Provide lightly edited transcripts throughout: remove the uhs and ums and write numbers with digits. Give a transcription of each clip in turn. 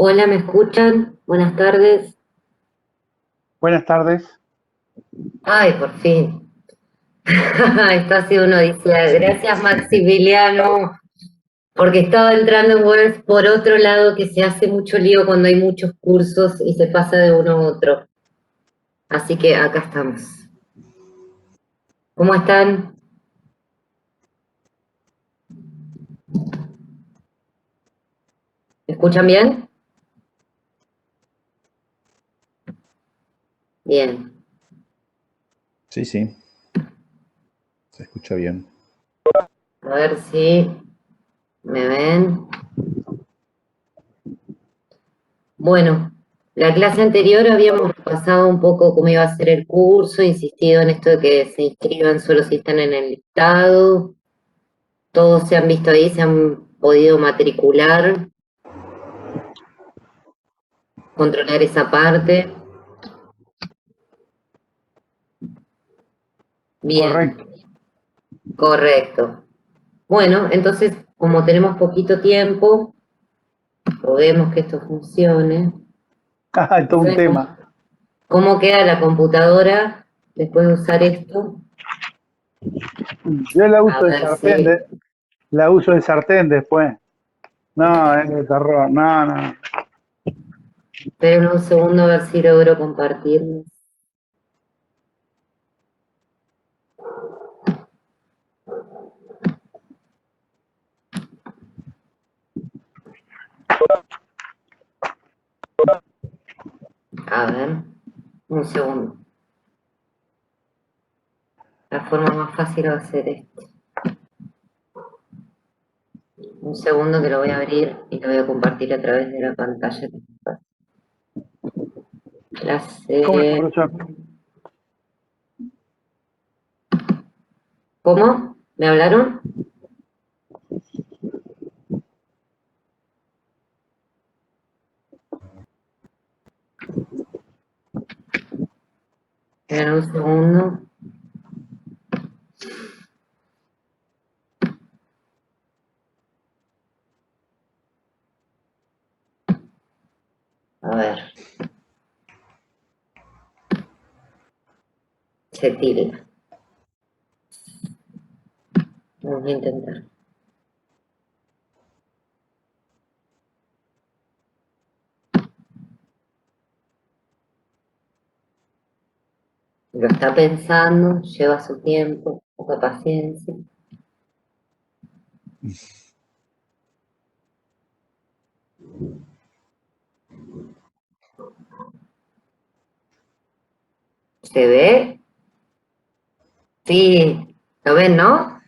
Hola, ¿me escuchan? Buenas tardes. Buenas tardes. Ay, por fin. Esto ha sido una odisea. Gracias, Maximiliano, porque estaba entrando en webs por otro lado que se hace mucho lío cuando hay muchos cursos y se pasa de uno a otro. Así que acá estamos. ¿Cómo están? ¿Me escuchan bien? Bien. Sí, sí, se escucha bien. A ver si me ven. Bueno, la clase anterior habíamos repasado un poco cómo iba a ser el curso, insistido en esto de que se inscriban solo si están en el listado. Todos se han visto ahí, se han podido matricular, controlar esa parte. Bien, Correcto. correcto. Bueno, entonces, como tenemos poquito tiempo, podemos que esto funcione. Ah, todo un tema. ¿Cómo queda la computadora después de usar esto? Yo la A uso de ver sartén, si... la uso de sartén después. No, es de terror. No, no. Esperen un segundo a ver si logro compartir. A ver, un segundo. La forma más fácil va a ser esto. Un segundo que lo voy a abrir y lo voy a compartir a través de la pantalla. ¿Cómo es, Clase. profesor? ¿Cómo? ¿Me hablaron? Esperen un segundo. A ver. Se tilda. Vamos a intentar. Lo está pensando, lleva su tiempo, poca paciencia. ¿Se ve? Sí, ¿lo ven, no?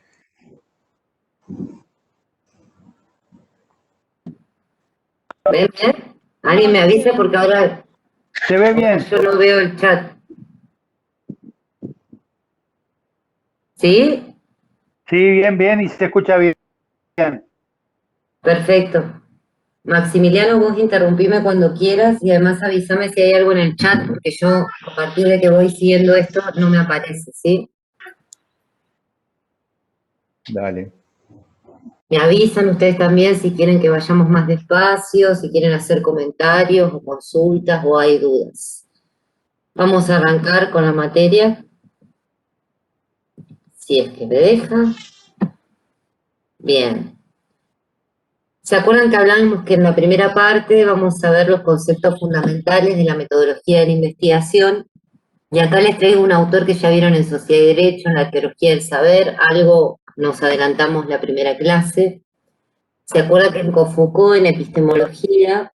¿Ven bien? Alguien me avisa porque ahora ¿Se ve bien? yo no veo el chat. ¿Sí? Sí, bien, bien, y se escucha bien. Perfecto. Maximiliano, vos interrumpime cuando quieras y además avísame si hay algo en el chat, porque yo a partir de que voy siguiendo esto no me aparece, ¿sí? Dale. Me avisan ustedes también si quieren que vayamos más despacio, si quieren hacer comentarios o consultas o hay dudas. Vamos a arrancar con la materia, si es que me deja. Bien. ¿Se acuerdan que hablábamos que en la primera parte vamos a ver los conceptos fundamentales de la metodología de la investigación? Y acá les traigo un autor que ya vieron en Sociedad y Derecho, en la arqueología del saber, algo nos adelantamos la primera clase. ¿Se acuerdan que en Foucault, en epistemología,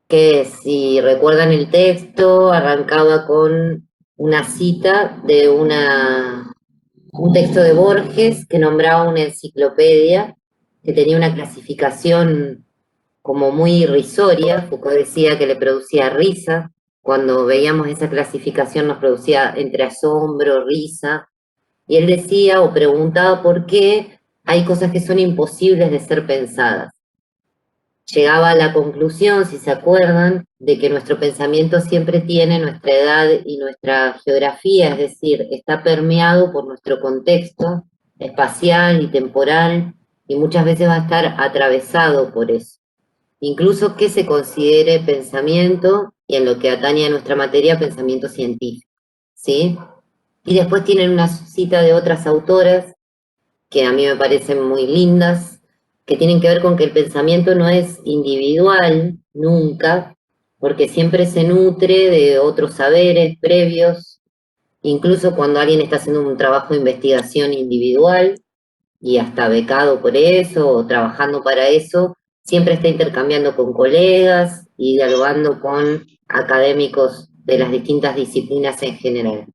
que si recuerdan el texto, arrancaba con una cita de un texto de Borges que nombraba una enciclopedia que tenía una clasificación como muy irrisoria? Foucault decía que le producía risa. Cuando veíamos esa clasificación nos producía entre asombro, risa. Y él decía o preguntaba por qué hay cosas que son imposibles de ser pensadas. Llegaba a la conclusión, si se acuerdan, de que nuestro pensamiento siempre tiene nuestra edad y nuestra geografía, es decir, está permeado por nuestro contexto espacial y temporal, y muchas veces va a estar atravesado por eso. Incluso que se considere pensamiento, y en lo que atañe a nuestra materia, pensamiento científico, ¿sí? Y después tienen una cita de otras autoras, que a mí me parecen muy lindas, que tienen que ver con que el pensamiento no es individual, nunca, porque siempre se nutre de otros saberes previos, incluso cuando alguien está haciendo un trabajo de investigación individual, y hasta becado por eso, o trabajando para eso, siempre está intercambiando con colegas y dialogando con académicos de las distintas disciplinas en general.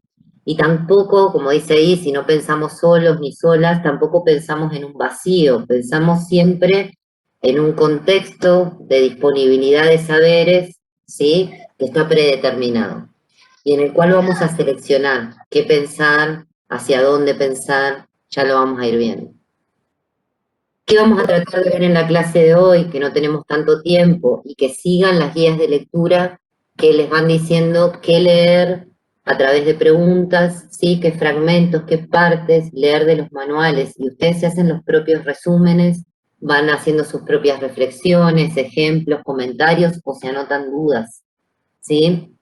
Y tampoco, como dice ahí, si no pensamos solos ni solas, tampoco pensamos en un vacío, pensamos siempre en un contexto de disponibilidad de saberes, ¿sí?, que está predeterminado, y en el cual vamos a seleccionar qué pensar, hacia dónde pensar, ya lo vamos a ir viendo. ¿Qué vamos a tratar de ver en la clase de hoy, que no tenemos tanto tiempo, y que sigan las guías de lectura que les van diciendo qué leer a través de preguntas, ¿sí?, qué fragmentos, qué partes, leer de los manuales, y ustedes se hacen los propios resúmenes, van haciendo sus propias reflexiones, ejemplos, comentarios, o se anotan dudas, ¿sí?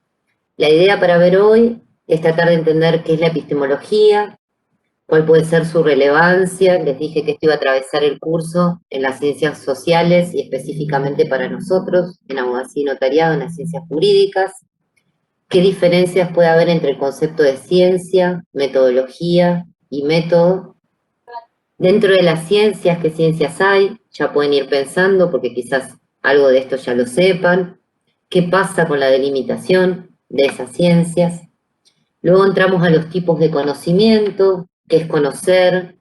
La idea para ver hoy es tratar de entender qué es la epistemología, cuál puede ser su relevancia. Les dije que esto iba a atravesar el curso en las ciencias sociales y específicamente para nosotros, en abogacía y notariado, en las ciencias jurídicas. ¿Qué diferencias puede haber entre el concepto de ciencia, metodología y método? Dentro de las ciencias, ¿qué ciencias hay? Ya pueden ir pensando, porque quizás algo de esto ya lo sepan. ¿Qué pasa con la delimitación de esas ciencias? Luego entramos a los tipos de conocimiento, qué es conocer,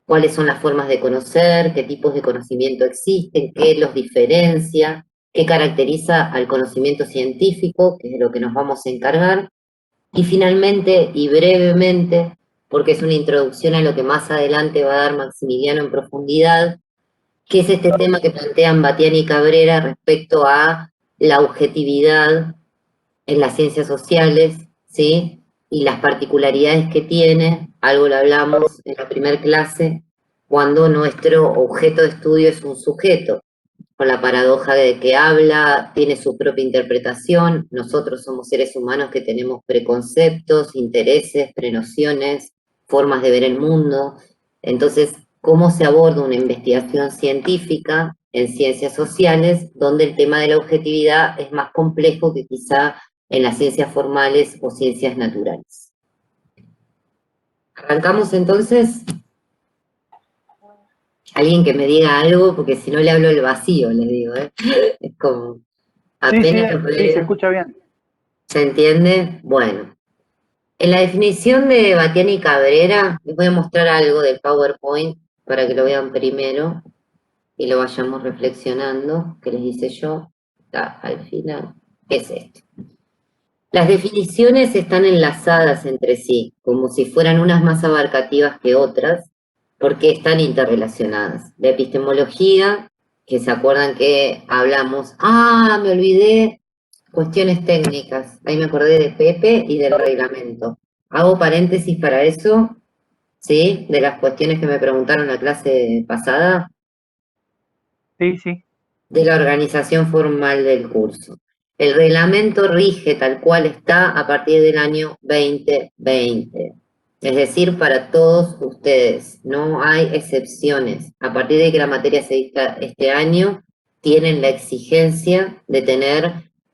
cuáles son las formas de conocer, qué tipos de conocimiento existen, qué los diferencia, qué caracteriza al conocimiento científico, que es de lo que nos vamos a encargar. Y finalmente, y brevemente, porque es una introducción a lo que más adelante va a dar Maximiliano en profundidad, que es este tema que plantean Bastiani y Cabrera respecto a la objetividad en las ciencias sociales, ¿sí?, y las particularidades que tiene, algo lo hablamos en la primera clase, cuando nuestro objeto de estudio es un sujeto, con la paradoja de que habla, tiene su propia interpretación, nosotros somos seres humanos que tenemos preconceptos, intereses, prenociones, formas de ver el mundo. Entonces, ¿cómo se aborda una investigación científica en ciencias sociales, donde el tema de la objetividad es más complejo que quizá en las ciencias formales o ciencias naturales? ¿Arrancamos entonces? Alguien que me diga algo, porque si no le hablo el vacío, les digo, ¿eh? Es como, apenas Sí, se escucha bien. ¿se entiende? Bueno, en la definición de Bastiani y Cabrera, les voy a mostrar algo del PowerPoint para que lo vean primero y lo vayamos reflexionando, que les hice yo, está al final, es esto. Las definiciones están enlazadas entre sí, como si fueran unas más abarcativas que otras, porque están interrelacionadas. La epistemología, que se acuerdan que hablamos, me olvidé, cuestiones técnicas, ahí me acordé de Pepe y del reglamento. Hago paréntesis para eso, ¿sí?, de las cuestiones que me preguntaron en la clase pasada, Sí. de la organización formal del curso. El reglamento rige tal cual está a partir del año 2020, es decir, para todos ustedes, no hay excepciones. A partir de que la materia se dicta este año, tienen la exigencia de tener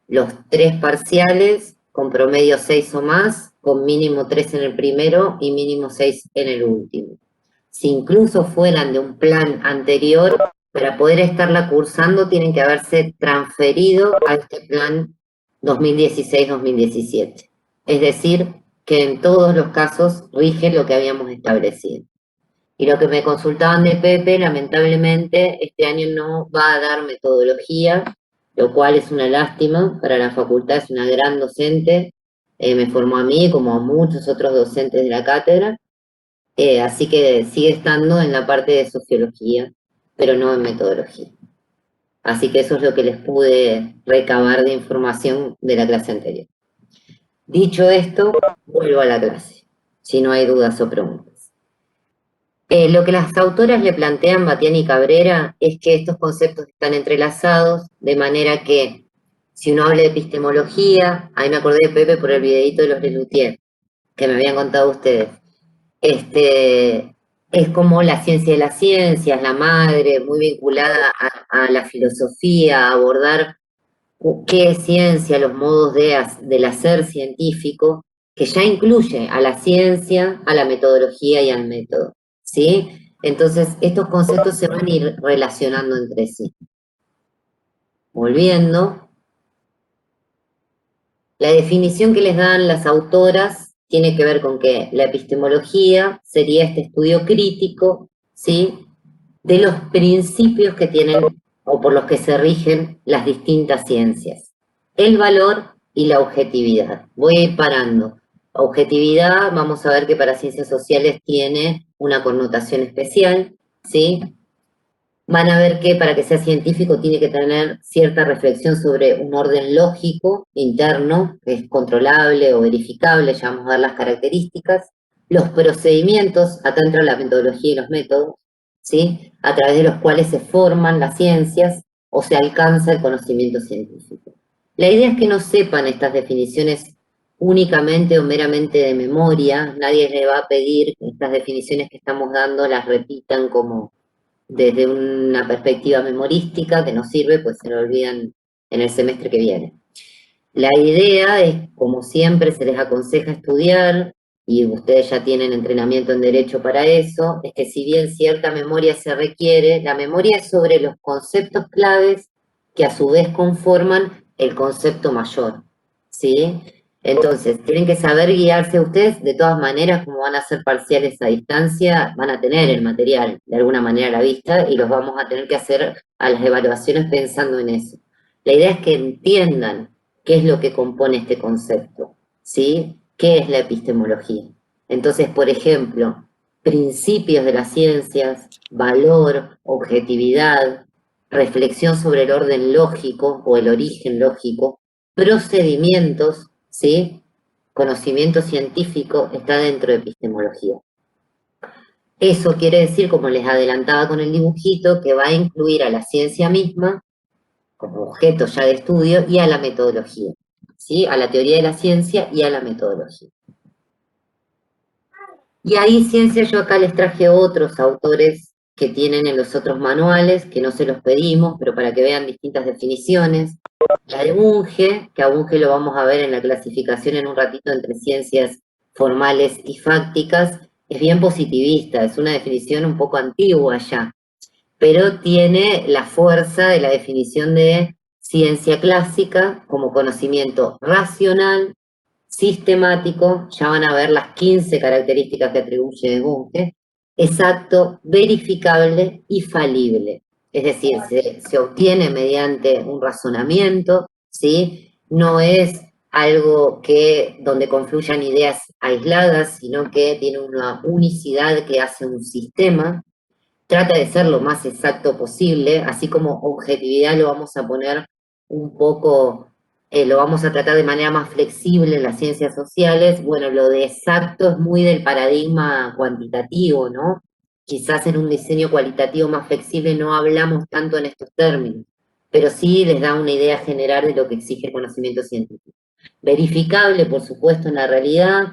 los 3 parciales con promedio 6 o más, con mínimo 3 en el primero y mínimo 6 en el último. Si incluso fueran de un plan anterior, para poder estarla cursando tienen que haberse transferido a este plan 2016-2017. Es decir, que en todos los casos rige lo que habíamos establecido. Y lo que me consultaban de Pepe, lamentablemente, este año no va a dar metodología, lo cual es una lástima para la facultad, es una gran docente, me formó a mí como a muchos otros docentes de la cátedra, Así que sigue estando en la parte de sociología, pero no en metodología. Así que eso es lo que les pude recabar de información de la clase anterior. Dicho esto, vuelvo a la clase, si no hay dudas o preguntas. Lo que las autoras le plantean, Batián y Cabrera, es que estos conceptos están entrelazados, de manera que si uno habla de epistemología, ahí me acordé de Pepe por el videito de los Lelutier, que me habían contado ustedes. Es como la ciencia de las ciencias, la madre, muy vinculada a la filosofía, a abordar qué es ciencia, los modos del hacer científico, que ya incluye a la ciencia, a la metodología y al método, ¿sí? Entonces, estos conceptos se van a ir relacionando entre sí. Volviendo, la definición que les dan las autoras tiene que ver con que la epistemología sería este estudio crítico, ¿sí?, de los principios que tienen o por los que se rigen las distintas ciencias. El valor y la objetividad. Voy a ir parando. Objetividad, vamos a ver que para ciencias sociales tiene una connotación especial, ¿sí? Van a ver que para que sea científico tiene que tener cierta reflexión sobre un orden lógico interno, que es controlable o verificable, ya vamos a ver las características. Los procedimientos, acá entra la metodología y los métodos, ¿sí?, a través de los cuales se forman las ciencias o se alcanza el conocimiento científico. La idea es que no sepan estas definiciones únicamente o meramente de memoria, nadie le va a pedir que estas definiciones que estamos dando las repitan como desde una perspectiva memorística que no sirve, pues se lo olvidan en el semestre que viene. La idea es, como siempre se les aconseja estudiar, y ustedes ya tienen entrenamiento en Derecho para eso, es que si bien cierta memoria se requiere, la memoria es sobre los conceptos claves que a su vez conforman el concepto mayor, ¿sí? Entonces, tienen que saber guiarse ustedes, de todas maneras, como van a hacer parciales a distancia, van a tener el material de alguna manera a la vista y los vamos a tener que hacer a las evaluaciones pensando en eso. La idea es que entiendan qué es lo que compone este concepto, ¿sí? ¿Qué es la epistemología? Entonces, por ejemplo, principios de las ciencias, valor, objetividad, reflexión sobre el orden lógico o el origen lógico, procedimientos, ¿sí? Conocimiento científico está dentro de epistemología. Eso quiere decir, como les adelantaba con el dibujito, que va a incluir a la ciencia misma como objeto ya de estudio y a la metodología, ¿sí? A la teoría de la ciencia y a la metodología. Y ahí ciencia, yo acá les traje otros autores que tienen en los otros manuales, que no se los pedimos, pero para que vean distintas definiciones. La de Bunge, que a Bunge lo vamos a ver en la clasificación en un ratito entre ciencias formales y fácticas, es bien positivista, es una definición un poco antigua ya, pero tiene la fuerza de la definición de ciencia clásica como conocimiento racional, sistemático, ya van a ver las 15 características que atribuye de Bunge, exacto, verificable y falible. Es decir, se obtiene mediante un razonamiento, ¿sí? No es algo donde confluyan ideas aisladas, sino que tiene una unicidad que hace un sistema. Trata de ser lo más exacto posible, así como objetividad lo vamos a poner un poco, lo vamos a tratar de manera más flexible en las ciencias sociales. Bueno, lo de exacto es muy del paradigma cuantitativo, ¿no? Quizás en un diseño cualitativo más flexible no hablamos tanto en estos términos, pero sí les da una idea general de lo que exige el conocimiento científico. Verificable, por supuesto, en la realidad,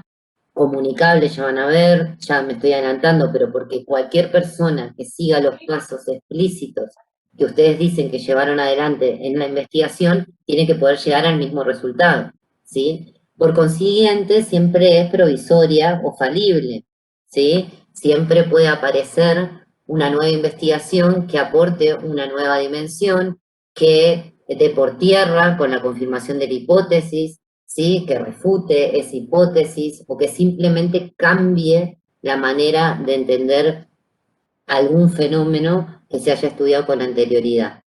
comunicable, ya van a ver, ya me estoy adelantando, pero porque cualquier persona que siga los pasos explícitos que ustedes dicen que llevaron adelante en la investigación, tiene que poder llegar al mismo resultado, ¿sí? Por consiguiente, siempre es provisoria o falible, ¿sí? Siempre puede aparecer una nueva investigación que aporte una nueva dimensión, que dé por tierra con la confirmación de la hipótesis, ¿sí? Que refute esa hipótesis o que simplemente cambie la manera de entender algún fenómeno que se haya estudiado con anterioridad.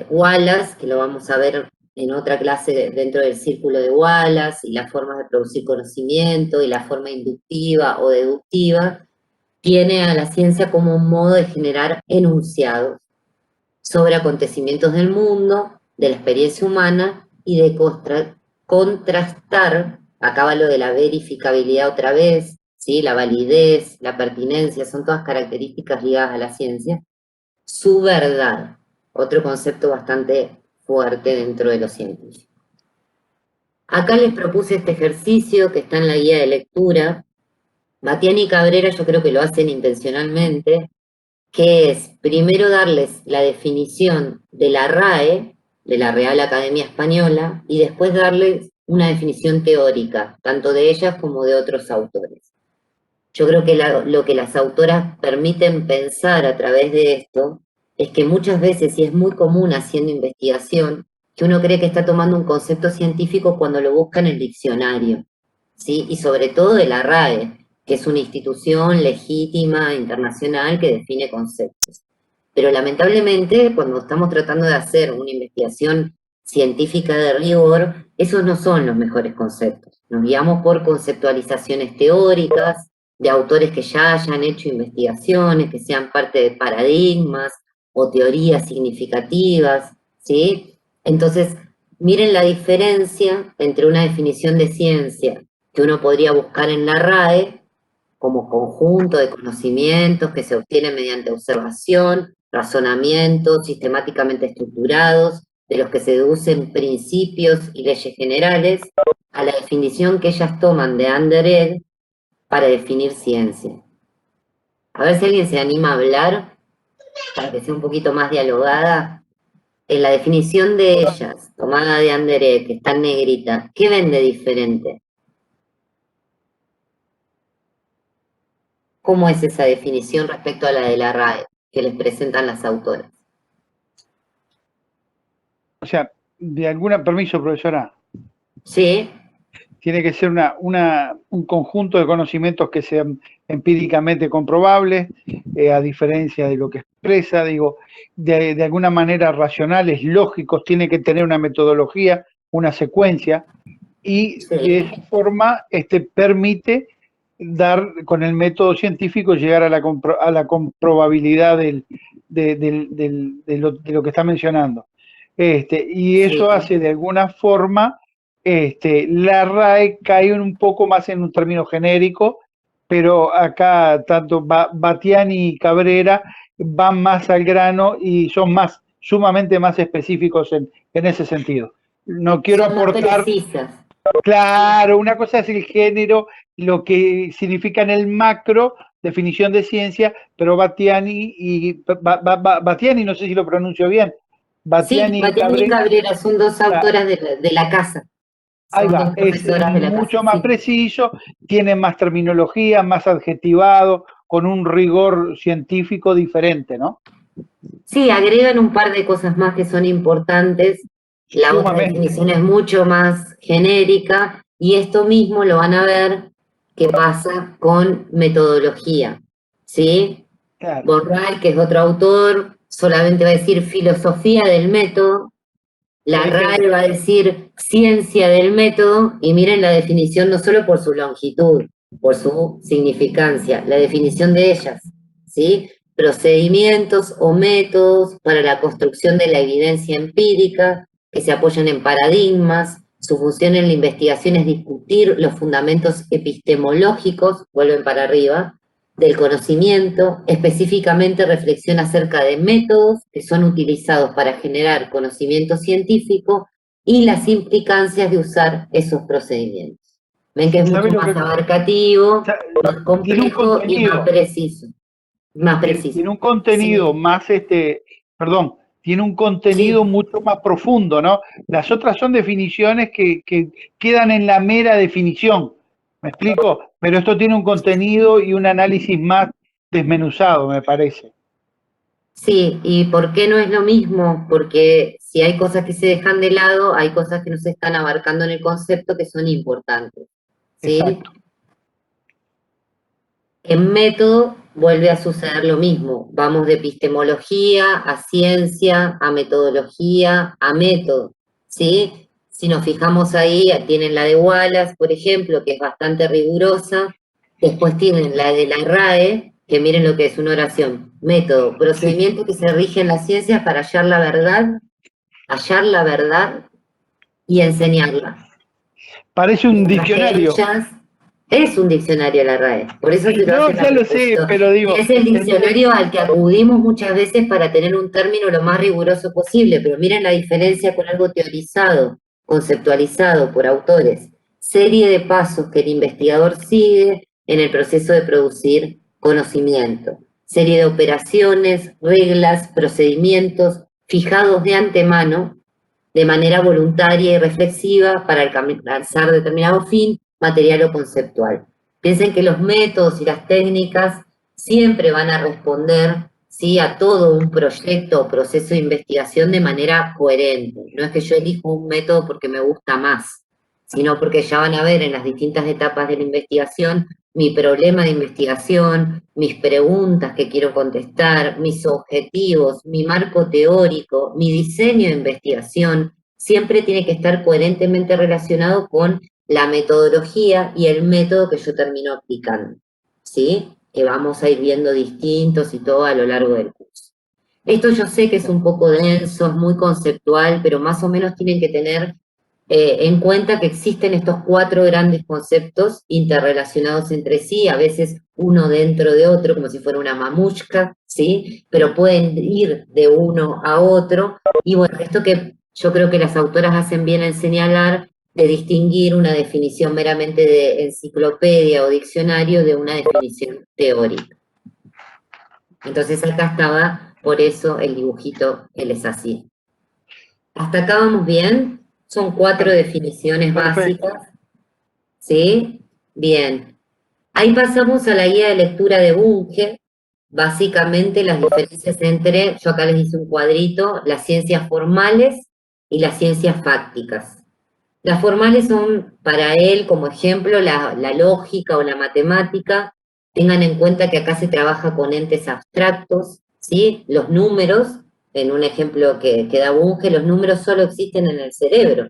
Wallace, que lo vamos a ver en otra clase dentro del círculo de Wallace, y las formas de producir conocimiento, y la forma inductiva o deductiva, tiene a la ciencia como un modo de generar enunciados sobre acontecimientos del mundo, de la experiencia humana, y de contrastar, acaba lo de la verificabilidad otra vez, ¿sí? La validez, la pertinencia, son todas características ligadas a la ciencia, su verdad, otro concepto bastante fuerte dentro de los científicos. Acá les propuse este ejercicio que está en la guía de lectura. Batiani y Cabrera yo creo que lo hacen intencionalmente, que es primero darles la definición de la RAE, de la Real Academia Española, y después darles una definición teórica, tanto de ellas como de otros autores. Yo creo que lo que las autoras permiten pensar a través de esto es que muchas veces, y es muy común haciendo investigación, que uno cree que está tomando un concepto científico cuando lo busca en el diccionario, ¿sí? Y sobre todo de la RAE, que es una institución legítima, internacional, que define conceptos. Pero lamentablemente, cuando estamos tratando de hacer una investigación científica de rigor, esos no son los mejores conceptos. Nos guiamos por conceptualizaciones teóricas, de autores que ya hayan hecho investigaciones, que sean parte de paradigmas o teorías significativas, ¿sí? Entonces, miren la diferencia entre una definición de ciencia que uno podría buscar en la RAE como conjunto de conocimientos que se obtienen mediante observación, razonamientos sistemáticamente estructurados, de los que se deducen principios y leyes generales, a la definición que ellas toman de Anderegg para definir ciencia. A ver si alguien se anima a hablar, para que sea un poquito más dialogada. En la definición de ellas, tomada de Anderegg, que está en negrita, ¿qué ven de diferente? ¿Cómo es esa definición respecto a la de la RAE que les presentan las autoras? O sea, permiso, profesora, Sí, tiene que ser un conjunto de conocimientos que sean empíricamente comprobables, a diferencia de lo que expresa, digo, de alguna manera racionales, lógicos, tiene que tener una metodología, una secuencia, y sí. de esa forma permite dar, con el método científico, llegar a la comprobabilidad de lo que está mencionando. Y eso Sí. hace de alguna forma, la RAE cae un poco más en un término genérico, pero acá tanto Batiani y Cabrera van más al grano y son sumamente más específicos en ese sentido. No quiero Son más aportar, precisas. claro, una cosa es el género, lo que significa en el macro, definición de ciencia, pero Batiani, no sé si lo pronuncio bien, Sí, Batiani y Batiani y Cabrera, Cabrera son dos autoras de la casa. ahí Son va, dos es profesoras de la casa, mucho más sí. preciso, tiene más terminología, más adjetivado, con un rigor científico diferente, ¿no? Sí, agregan un par de cosas más que son importantes. La otra Sumamente. definición es mucho más genérica, y esto mismo lo van a ver que pasa con metodología, ¿sí? Claro. Borrell, que es otro autor, solamente va a decir filosofía del método. La RAE va a decir ciencia del método, y miren la definición no solo por su longitud, por su significancia, la definición de ellas, ¿sí? Procedimientos o métodos para la construcción de la evidencia empírica que se apoyan en paradigmas. Su función en la investigación es discutir los fundamentos epistemológicos, vuelven para arriba, del conocimiento, específicamente reflexión acerca de métodos que son utilizados para generar conocimiento científico y las implicancias de usar esos procedimientos. Ven que es mucho ¿Sabe lo más que abarcativo, más tiene un complejo y más contenido? preciso. Más preciso. Tiene un contenido Sí, más, perdón, tiene un sí. contenido mucho más profundo, ¿no? Las otras son definiciones que quedan en la mera definición, ¿me explico? Pero esto tiene un contenido y un análisis más desmenuzado, me parece. Sí, ¿y por qué no es lo mismo? Porque si hay cosas que se dejan de lado, hay cosas que no se están abarcando en el concepto que son importantes. ¿Sí? Exacto. En método vuelve a suceder lo mismo. Vamos de epistemología a ciencia, a metodología, a método. ¿sí? Si nos fijamos ahí, tienen la de Wallace, por ejemplo, que es bastante rigurosa. Después tienen la de la RAE, que miren lo que es una oración. Método, procedimiento que se rige en la ciencia para hallar la verdad y enseñarla. Parece un Mientras que diccionario. ellas, es un diccionario la RAE, por eso se te No, hace la ya lo sé, pregunta. pero digo, Y es el diccionario al que acudimos muchas veces para tener un término lo más riguroso posible, pero miren la diferencia con algo teorizado, conceptualizado por autores. Serie de pasos que el investigador sigue en el proceso de producir conocimiento. Serie de operaciones, reglas, procedimientos fijados de antemano de manera voluntaria y reflexiva para alcanzar determinado fin material o conceptual. Piensen que los métodos y las técnicas siempre van a responder, ¿sí?, a todo un proyecto o proceso de investigación de manera coherente. No es que yo elijo un método porque me gusta más, sino porque ya van a ver en las distintas etapas de la investigación mi problema de investigación, mis preguntas que quiero contestar, mis objetivos, mi marco teórico, mi diseño de investigación, siempre tiene que estar coherentemente relacionado con la metodología y el método que yo termino aplicando, ¿sí? Que vamos a ir viendo distintos y todo a lo largo del curso. Esto yo sé que es un poco denso, es muy conceptual, pero más o menos tienen que tener en cuenta que existen estos 4 grandes conceptos interrelacionados entre sí, a veces uno dentro de otro, como si fuera una mamushka, ¿sí? Pero pueden ir de uno a otro. Y bueno, esto que yo creo que las autoras hacen bien en señalar, de distinguir una definición meramente de enciclopedia o diccionario de una definición teórica. Entonces acá estaba, por eso, el dibujito que les hacía. ¿Hasta acá vamos bien? Son 4 definiciones perfecto. básicas, ¿sí? Bien. Ahí pasamos a la guía de lectura de Bunge, básicamente las diferencias entre, yo acá les hice un cuadrito, las ciencias formales y las ciencias fácticas. Las formales son para él, como ejemplo, la lógica o la matemática. Tengan en cuenta que acá se trabaja con entes abstractos, ¿sí? Los números, en un ejemplo que da Bunge, los números solo existen en el cerebro,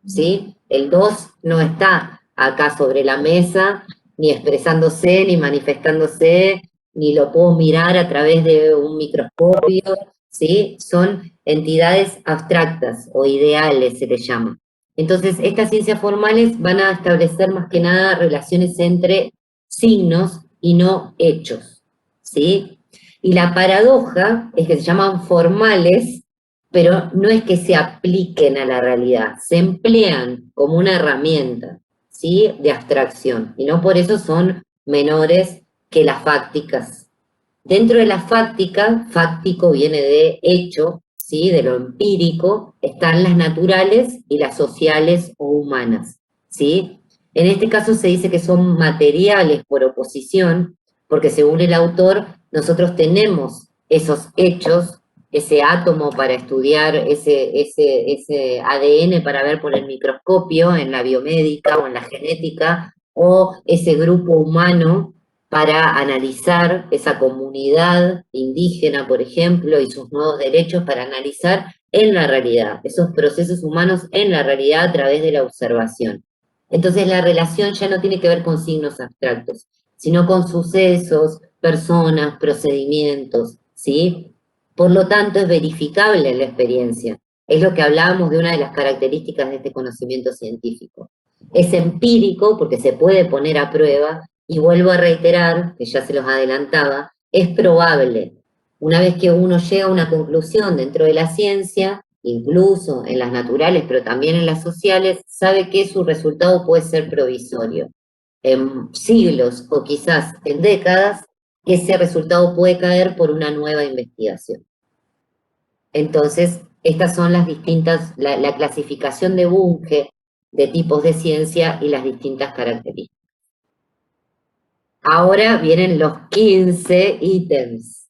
¿sí? El 2 no está acá sobre la mesa, ni expresándose, ni manifestándose, ni lo puedo mirar a través de un microscopio, ¿sí? Son entidades abstractas o ideales, se les llama. Entonces, estas ciencias formales van a establecer más que nada relaciones entre signos y no hechos, ¿sí? Y la paradoja es que se llaman formales, pero no es que se apliquen a la realidad, se emplean como una herramienta, ¿sí?, de abstracción, y no por eso son menores que las fácticas. Dentro de la fáctica, fáctico viene de hecho, ¿sí?, de lo empírico, están las naturales y las sociales o humanas, ¿sí? En este caso se dice que son materiales por oposición, porque según el autor, nosotros tenemos esos hechos, ese átomo para estudiar, ese ADN para ver por el microscopio en la biomédica o en la genética, o ese grupo humano para analizar esa comunidad indígena, por ejemplo, y sus nuevos derechos para analizar en la realidad, esos procesos humanos en la realidad a través de la observación. Entonces la relación ya no tiene que ver con signos abstractos, sino con sucesos, personas, procedimientos, ¿sí? Por lo tanto, es verificable en la experiencia. Es lo que hablábamos de una de las características de este conocimiento científico. Es empírico porque se puede poner a prueba, y vuelvo a reiterar, que ya se los adelantaba, es probable. Una vez que uno llega a una conclusión dentro de la ciencia, incluso en las naturales, pero también en las sociales, sabe que su resultado puede ser provisorio. En siglos o quizás en décadas, ese resultado puede caer por una nueva investigación. Entonces, estas son las distintas, la clasificación de Bunge de tipos de ciencia y las distintas características. Ahora vienen los 15 ítems,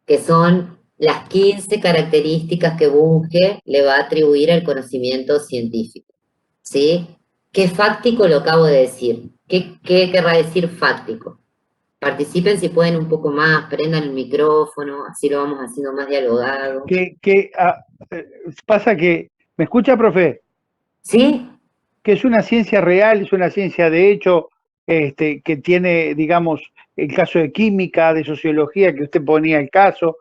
que son las 15 características que Bunge le va a atribuir al conocimiento científico, ¿sí? ¿Qué fáctico lo acabo de decir? ¿Qué querrá decir fáctico? Participen si pueden un poco más, prendan el micrófono, así lo vamos haciendo más dialogado. Pasa que ¿Me escucha, profe? ¿Sí? Que es una ciencia real, es una ciencia de hecho, que tiene, digamos, el caso de química, de sociología, que usted ponía el caso, o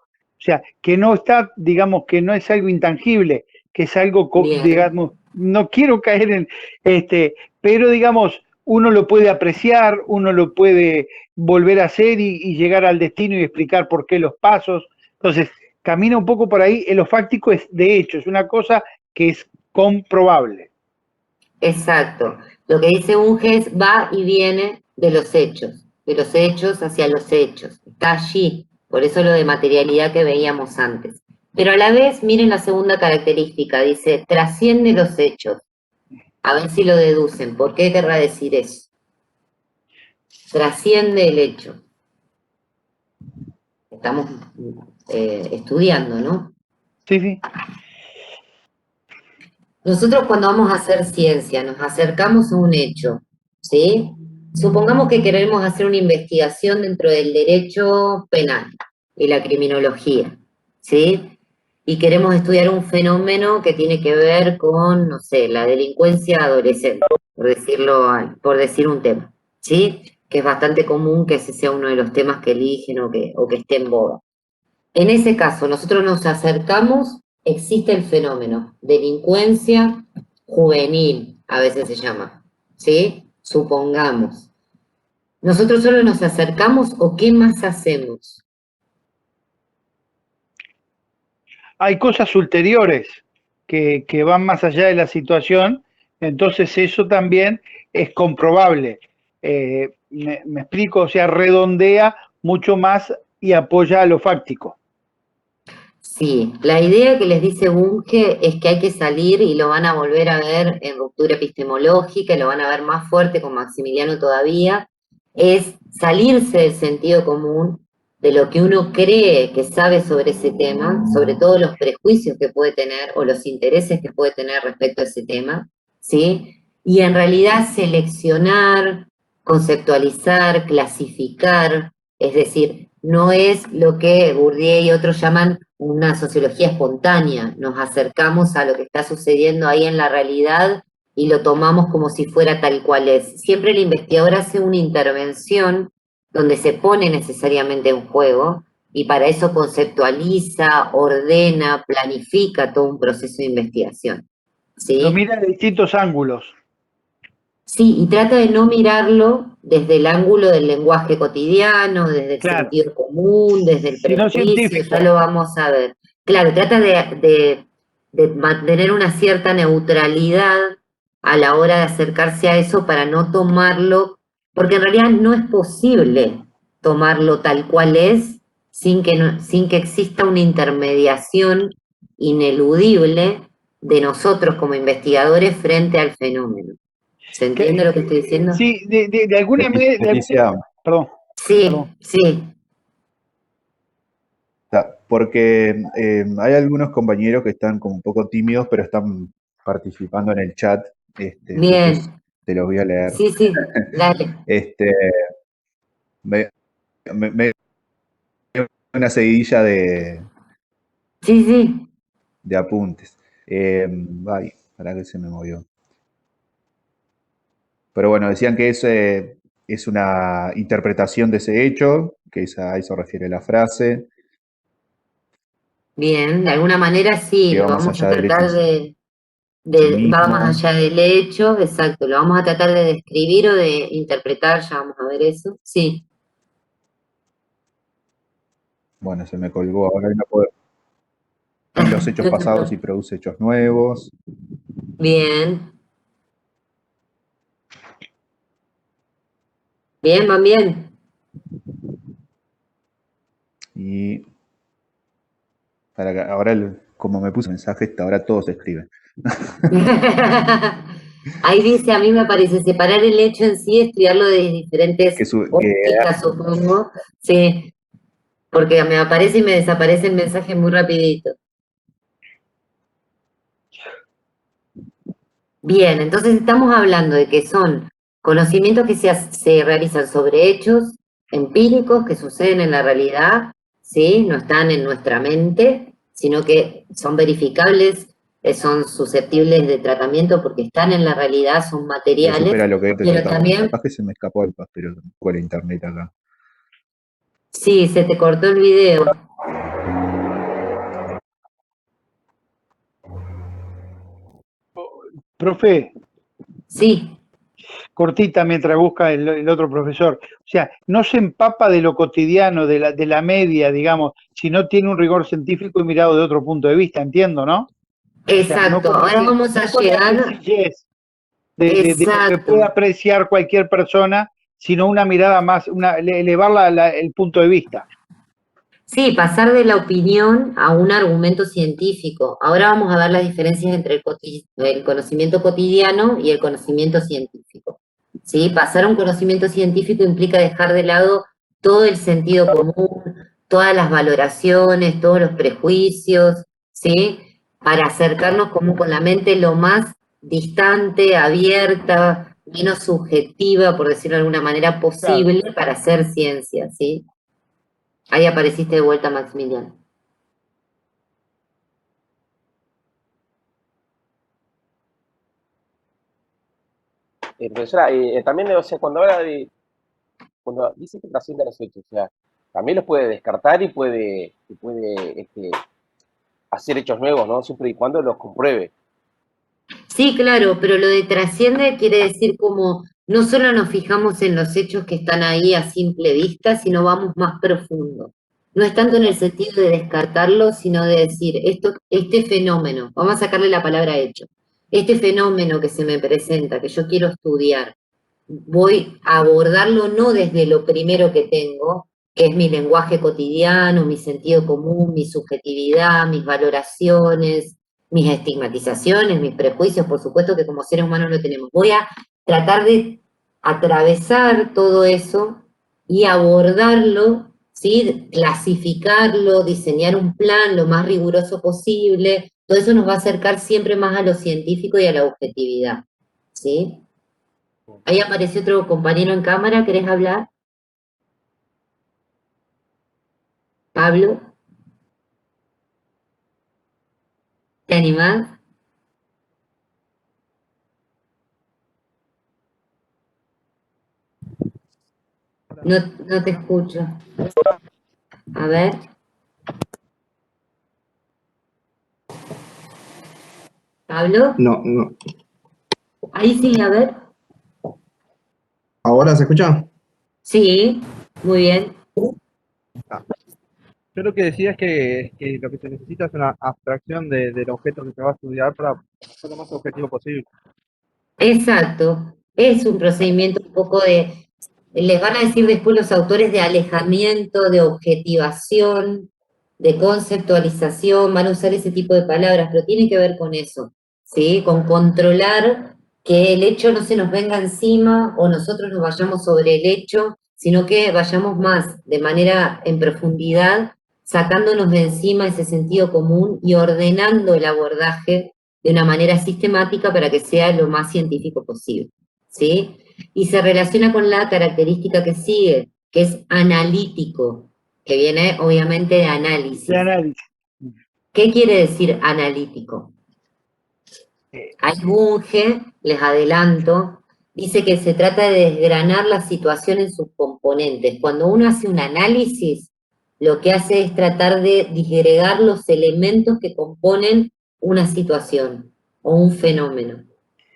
sea, que no está, digamos, que no es algo intangible, que es algo, Bien, digamos, no quiero caer en, pero digamos, uno lo puede apreciar, uno lo puede volver a hacer y llegar al destino y explicar por qué los pasos. Entonces, camina un poco por ahí, lo fáctico es de hecho, es una cosa que es comprobable. exacto. Lo que dice Unges va y viene de los hechos hacia los hechos. Está allí, por eso lo de materialidad que veíamos antes. Pero a la vez, miren la segunda característica, dice, trasciende los hechos. A ver si lo deducen. ¿Por qué querrá decir eso? Trasciende el hecho. Estamos estudiando, ¿no? Sí, sí. Nosotros cuando vamos a hacer ciencia nos acercamos a un hecho, ¿sí? Supongamos que queremos hacer una investigación dentro del derecho penal y la criminología, ¿sí? Y queremos estudiar un fenómeno que tiene que ver con, no sé, la delincuencia adolescente, por decirlo, por decir un tema, ¿sí? Que es bastante común que ese sea uno de los temas que eligen o que esté en boga. En ese caso, nosotros nos acercamos, existe el fenómeno, delincuencia juvenil, a veces se llama, ¿sí? Supongamos. ¿Nosotros solo nos acercamos o qué más hacemos? Hay cosas ulteriores que van más allá de la situación, entonces eso también es comprobable. Me explico, o sea, redondea mucho más y apoya a lo fáctico. Sí, la idea que les dice Bunge es que hay que salir y lo van a volver a ver en ruptura epistemológica, y lo van a ver más fuerte con Maximiliano todavía, es salirse del sentido común, de lo que uno cree que sabe sobre ese tema, sobre todo los prejuicios que puede tener o los intereses que puede tener respecto a ese tema, ¿sí? Y en realidad seleccionar, conceptualizar, clasificar, es decir, no es lo que Bourdieu y otros llaman una sociología espontánea. Nos acercamos a lo que está sucediendo ahí en la realidad y lo tomamos como si fuera tal cual es. Siempre el investigador hace una intervención donde se pone necesariamente en juego y para eso conceptualiza, ordena, planifica todo un proceso de investigación. Lo ¿Sí? mira de distintos ángulos. Sí, y trata de no mirarlo desde el ángulo del lenguaje cotidiano, desde el Claro, sentido común, desde el sino prejuicio, ya científico. lo vamos a ver. Claro, trata de mantener una cierta neutralidad a la hora de acercarse a eso para no tomarlo, porque en realidad no es posible tomarlo tal cual es sin que exista una intermediación ineludible de nosotros como investigadores frente al fenómeno. ¿Se entiende lo que estoy diciendo? Sí, de alguna manera, Leticia, perdón, Sí, perdón. sí, porque hay algunos compañeros que están como un poco tímidos, pero están participando en el chat, entonces bien. te los voy a leer. Sí, sí, dale. Este, me, me dio una seguidilla Sí, sí, de apuntes. Ay, para que se me movió. Pero bueno, decían que es una interpretación de ese hecho, que a eso refiere la frase, bien. De alguna manera sí, que lo va más vamos a allá del hecho tratar en sí va más mismo. allá del hecho, exacto. Lo vamos a tratar de describir o de interpretar, ya vamos a ver eso. Sí, Bueno, se me colgó ahora y no puedo. En los hechos pasados y produce hechos nuevos. bien, bien, van bien. Y para que ahora, como me puse mensaje, ahora todo se escribe. Ahí dice, a mí me parece separar el hecho en sí, estudiarlo de diferentes Que ópticas, supongo. Sí, porque me aparece y me desaparece el mensaje muy rapidito. Bien, entonces estamos hablando de que son conocimientos que se realizan sobre hechos empíricos que suceden en la realidad, ¿sí? No están en nuestra mente, sino que son verificables son susceptibles de tratamiento porque están en la realidad, son materiales, supera lo que te pero contaba. también, Capaz que se me escapó el pero con la internet acá. sí, se te cortó el video. Profe, Sí, cortita mientras busca el otro profesor. O sea, no se empapa de lo cotidiano, de la media, digamos, si no tiene un rigor científico y mirado de otro punto de vista, entiendo, ¿no? O sea, no exacto. con Ahora ese, vamos a no con la llegar, sencillez de lo que puede exacto. apreciar cualquier persona, sino una mirada más, elevar el punto de vista. Sí, pasar de la opinión a un argumento científico. Ahora vamos a ver las diferencias entre el conocimiento cotidiano y el conocimiento científico. ¿Sí? Pasar a un conocimiento científico implica dejar de lado todo el sentido común, todas las valoraciones, todos los prejuicios, ¿sí? Para acercarnos como con la mente lo más distante, abierta, menos subjetiva, por decirlo de alguna manera, posible para hacer ciencia, ¿sí? Ahí apareciste de vuelta, Maximiliano. Profesora, también, o sea, cuando dice que trasciende los hechos, o sea, también los puede descartar y puede hacer hechos nuevos, ¿no? Siempre y cuando los compruebe. Sí, claro, pero lo de trasciende quiere decir como no solo nos fijamos en los hechos que están ahí a simple vista, sino vamos más profundo. No es tanto en el sentido de descartarlo, sino de decir, este fenómeno, vamos a sacarle la palabra hecho, este fenómeno que se me presenta, que yo quiero estudiar, voy a abordarlo no desde lo primero que tengo, que es mi lenguaje cotidiano, mi sentido común, mi subjetividad, mis valoraciones, mis estigmatizaciones, mis prejuicios, por supuesto que como seres humanos lo tenemos. Voy a tratar de atravesar todo eso y abordarlo, ¿sí? Clasificarlo, diseñar un plan lo más riguroso posible. Todo eso nos va a acercar siempre más a lo científico y a la objetividad, ¿sí? Ahí apareció otro compañero en cámara, ¿querés hablar? Pablo, ¿te animás? No, no te escucho. A ver. ¿Pablo? No, no. Ahí sí, a ver. ¿Ahora se escucha? Sí, muy bien. Yo lo que decía es que lo que se necesita es una abstracción del objeto que se va a estudiar para ser lo más objetivo posible. Exacto. Es un procedimiento un poco de, les van a decir después los autores, de alejamiento, de objetivación, de conceptualización, van a usar ese tipo de palabras, pero tiene que ver con eso, ¿sí? Con controlar que el hecho no se nos venga encima o nosotros nos vayamos sobre el hecho, sino que vayamos más de manera en profundidad, sacándonos de encima ese sentido común y ordenando el abordaje de una manera sistemática para que sea lo más científico posible, ¿sí? Y se relaciona con la característica que sigue, que es analítico, que viene obviamente de análisis. De análisis. ¿Qué quiere decir analítico? Hay Bunge, les adelanto, dice que se trata de desgranar la situación en sus componentes. Cuando uno hace un análisis, lo que hace es tratar de disgregar los elementos que componen una situación o un fenómeno.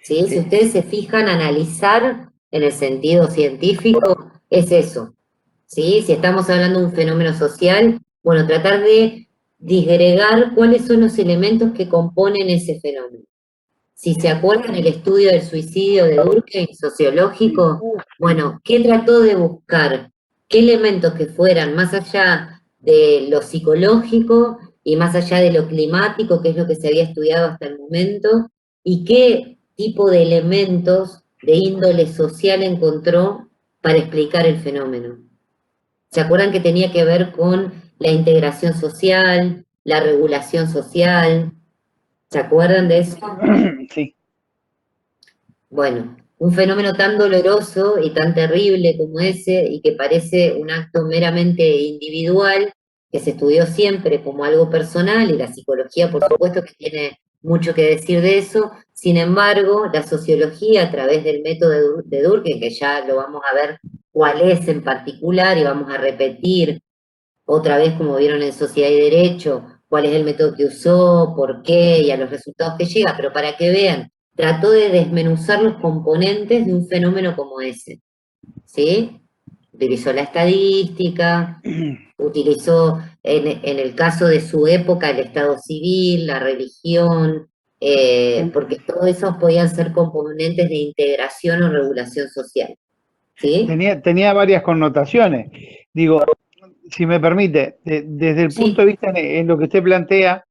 ¿Sí? Si ustedes se fijan, analizar en el sentido científico es eso. ¿Sí? Si estamos hablando de un fenómeno social, bueno, tratar de disgregar cuáles son los elementos que componen ese fenómeno. Si se acuerdan el estudio del suicidio de Durkheim, sociológico, bueno, ¿qué trató de buscar? ¿Qué elementos que fueran más allá de lo psicológico y más allá de lo climático, que es lo que se había estudiado hasta el momento, y qué tipo de elementos de índole social encontró para explicar el fenómeno? ¿Se acuerdan que tenía que ver con la integración social, la regulación social? ¿Se acuerdan de eso? Sí. Bueno, un fenómeno tan doloroso y tan terrible como ese, y que parece un acto meramente individual, que se estudió siempre como algo personal, y la psicología, por supuesto, que tiene mucho que decir de eso. Sin embargo, la sociología a través del método de Durkheim, que ya lo vamos a ver cuál es en particular y vamos a repetir otra vez, como vieron en Sociedad y Derecho, cuál es el método que usó, por qué y a los resultados que llega, pero para que vean, trató de desmenuzar los componentes de un fenómeno como ese, ¿sí? Utilizó la estadística, utilizó en el caso de su época el Estado civil, la religión, porque todos esos podían ser componentes de integración o regulación social, ¿sí? Tenía varias connotaciones. Digo, si me permite, desde el punto Sí. de vista en lo que usted plantea,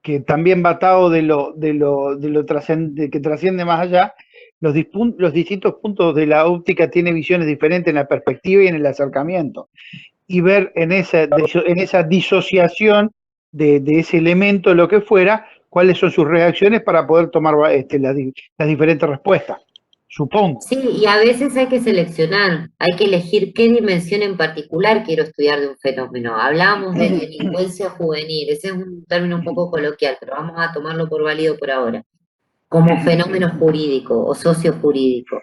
que también va atado de lo que trasciende más allá, los distintos puntos de la óptica tiene visiones diferentes en la perspectiva y en el acercamiento. Y ver en esa disociación de ese elemento, lo que fuera, cuáles son sus reacciones para poder tomar las diferentes respuestas, supongo. Sí, y a veces hay que seleccionar, hay que elegir qué dimensión en particular quiero estudiar de un fenómeno. Hablábamos de delincuencia juvenil, ese es un término un poco coloquial, pero vamos a tomarlo por válido por ahora, como fenómeno jurídico o sociojurídico.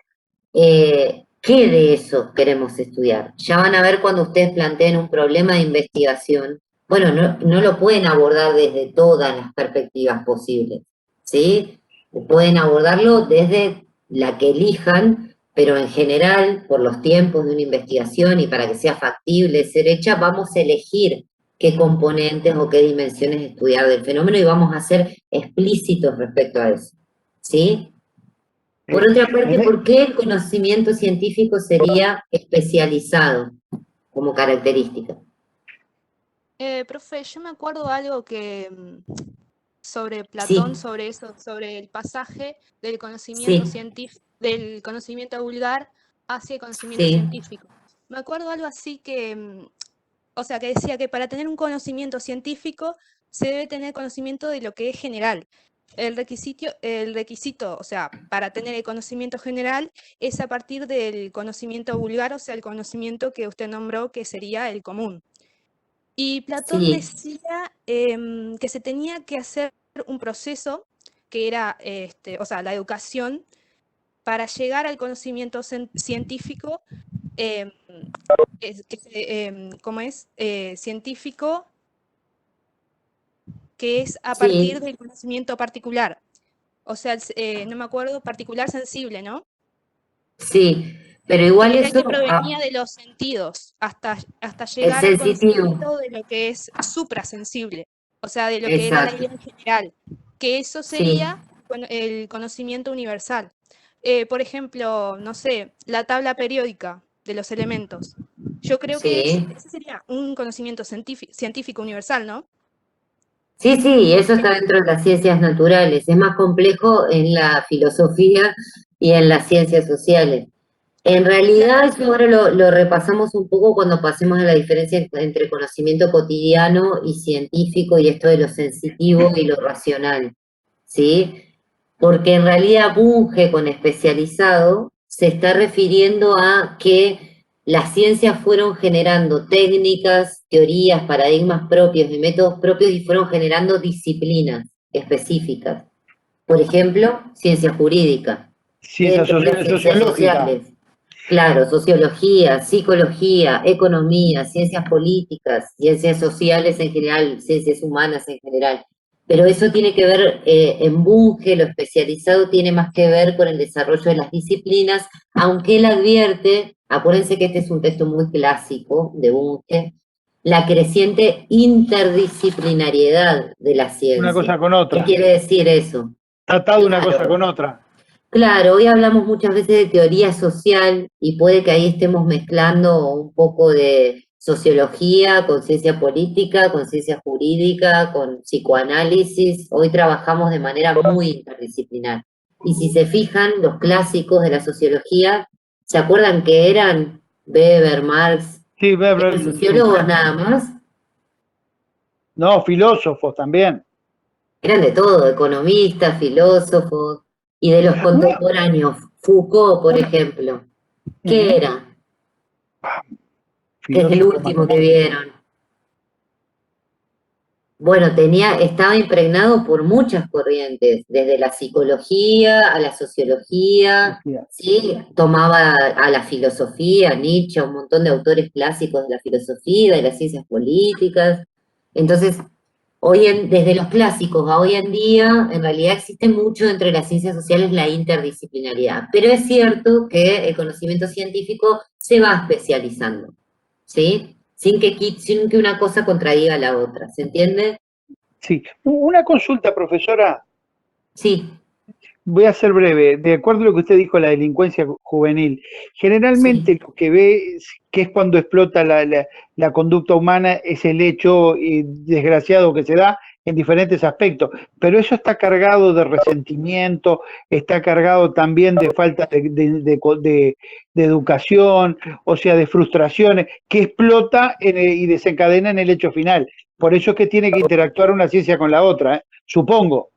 ¿Qué de eso queremos estudiar? Ya van a ver cuando ustedes planteen un problema de investigación. Bueno, no lo pueden abordar desde todas las perspectivas posibles, ¿sí? Pueden abordarlo desde la que elijan, pero en general, por los tiempos de una investigación y para que sea factible ser hecha, vamos a elegir qué componentes o qué dimensiones estudiar del fenómeno y vamos a ser explícitos respecto a eso, ¿sí? Por otra parte, ¿por qué el conocimiento científico sería especializado como característica? Profe, yo me acuerdo algo que sobre Platón, Sí, sobre eso, sobre el pasaje del conocimiento sí, científico, del conocimiento vulgar hacia el conocimiento sí, científico. Me acuerdo algo así que, o sea, que decía que para tener un conocimiento científico se debe tener conocimiento de lo que es general. El requisito, o sea, para tener el conocimiento general es a partir del conocimiento vulgar, o sea, el conocimiento que usted nombró que sería el común. Y Platón sí, decía que se tenía que hacer un proceso que era, o sea, la educación para llegar al conocimiento científico, em, ¿cómo es? Científico, que es a partir sí, del conocimiento particular. O sea, no me acuerdo, particular sensible, ¿no? sí, pero igual Que era el eso, que provenía de los sentidos, hasta el llegar al sensitivo, conocimiento de lo que es suprasensible, o sea, de lo que era la exacto, idea en general, que eso sí, sería el conocimiento universal. Por ejemplo, no sé, la tabla periódica de los elementos. Yo creo que sí. ese sería un conocimiento científico universal, ¿no? Sí, sí, eso Porque, está dentro de las ciencias naturales, es más complejo en la filosofía y en las ciencias sociales. En realidad, claro, eso ahora lo repasamos un poco cuando pasemos a la diferencia entre conocimiento cotidiano y científico y esto de lo sensitivo y lo racional, ¿sí? Porque en realidad Bunge con especializado se está refiriendo a que las ciencias fueron generando técnicas, teorías, paradigmas propios y métodos propios y fueron generando disciplinas específicas. Por ejemplo, ciencia jurídica, Ciencia dentro de ciencias sociológica. sociales. Claro, sociología, psicología, economía, ciencias políticas, ciencias sociales en general, ciencias humanas en general. Pero eso tiene que ver, en Bunge, lo especializado tiene más que ver con el desarrollo de las disciplinas, aunque él advierte, acuérdense que este es un texto muy clásico de Bunge, la creciente interdisciplinariedad de la Una ciencia. cosa con ¿Qué otra. quiere decir eso? Atado una cosa Claro, con otra. claro, hoy hablamos muchas veces de teoría social y puede que ahí estemos mezclando un poco de sociología con ciencia política, con ciencia jurídica, con psicoanálisis. Hoy trabajamos de manera muy interdisciplinar. Y si se fijan, los clásicos de la sociología, ¿se acuerdan que eran Weber, Marx? Sí, ¿Eran sí. sociólogos nada más? No, filósofos también. Eran de todo, economistas, filósofos, y de los Una, contemporáneos, Foucault, por una, ejemplo. ¿Qué ujú. era? Es el Filósofo último que matemático. vieron. Bueno, estaba impregnado por muchas corrientes, desde la psicología a la sociología, ¿sí? Tomaba a la filosofía, Nietzsche, a un montón de autores clásicos de la filosofía, de las ciencias políticas. Entonces, desde los clásicos a hoy en día, en realidad existe mucho entre las ciencias sociales la interdisciplinaridad, pero es cierto que el conocimiento científico se va especializando, ¿sí? Sin que una cosa contradiga a la otra, ¿se entiende? Sí. Una consulta, profesora. Sí, Voy a ser breve. De acuerdo a lo que usted dijo, la delincuencia juvenil, generalmente sí. lo que ve que es cuando explota la conducta humana es el hecho desgraciado que se da en diferentes aspectos, pero eso está cargado de resentimiento, está cargado también de falta de educación, o sea, de frustraciones, que explota y desencadena en el hecho final. Por eso es que tiene que interactuar una ciencia con la otra, supongo.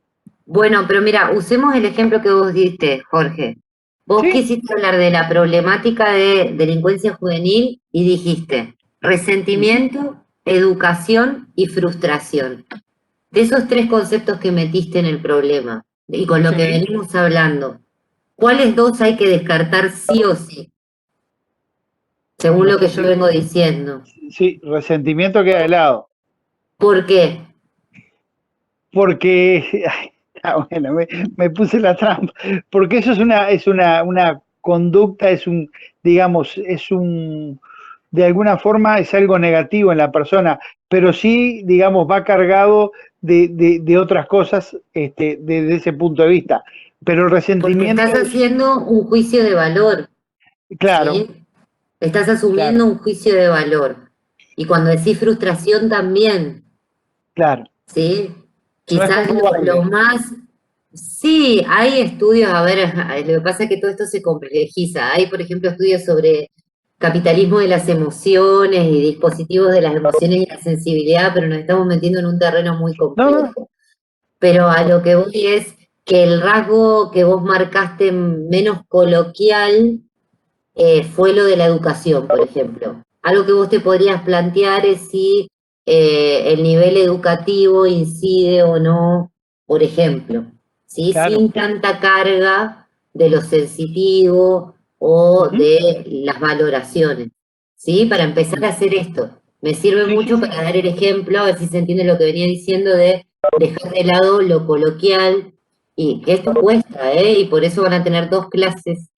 Bueno, pero mira, usemos el ejemplo que vos diste, Jorge. Vos ¿Sí? quisiste hablar de la problemática de delincuencia juvenil y dijiste resentimiento, educación y frustración. De esos tres conceptos que metiste en el problema y con lo que Sí. venimos hablando, ¿cuáles dos hay que descartar sí o sí? Según lo que yo vengo diciendo. Sí, resentimiento queda de lado. ¿Por qué? Porque, bueno, me puse la trampa. Porque eso es una conducta, digamos, de alguna forma es algo negativo en la persona, pero sí, digamos, va cargado de otras cosas desde ese punto de vista. Pero el Porque resentimiento, estás haciendo un juicio de valor, claro, ¿sí? Estás claro, asumiendo un juicio de valor. Y cuando decís frustración también, claro. ¿sí? No es Quizás lo comprobable. más... Sí, hay estudios, a ver, lo que pasa es que todo esto se complejiza. Hay, por ejemplo, estudios sobre capitalismo de las emociones y dispositivos de las emociones y la sensibilidad, pero nos estamos metiendo en un terreno muy No, no, complejo. Pero a lo que voy es que el rasgo que vos marcaste menos coloquial fue lo de la educación, por ejemplo. Algo que vos te podrías plantear es si el nivel educativo incide o no, por ejemplo, ¿sí? claro. Sin tanta carga de lo sensitivo o Ujú. de las valoraciones, ¿sí? Para empezar a hacer esto. Me sirve Sí, sí, mucho sí. para dar el ejemplo, a ver si se entiende lo que venía diciendo de dejar de lado lo coloquial, y que esto cuesta, ¿eh? Y por eso van a tener dos clases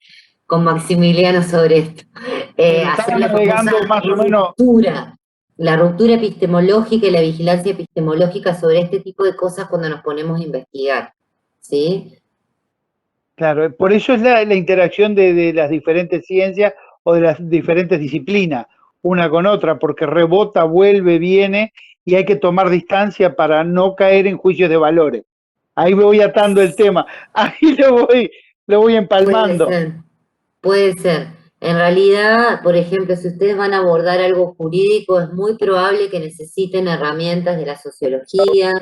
con Maximiliano sobre esto. Hacer Estamos la famosa navegando más o menos. ruptura, la ruptura epistemológica y la vigilancia epistemológica sobre este tipo de cosas cuando nos ponemos a investigar, ¿sí? Claro, por eso es la interacción de las diferentes ciencias o de las diferentes disciplinas, una con otra, porque rebota, vuelve, viene, y hay que tomar distancia para no caer en juicios de valores. Ahí voy atando el tema, ahí lo voy Puede empalmando. ser, puede ser. En realidad, por ejemplo, si ustedes van a abordar algo jurídico, es muy probable que necesiten herramientas de la sociología,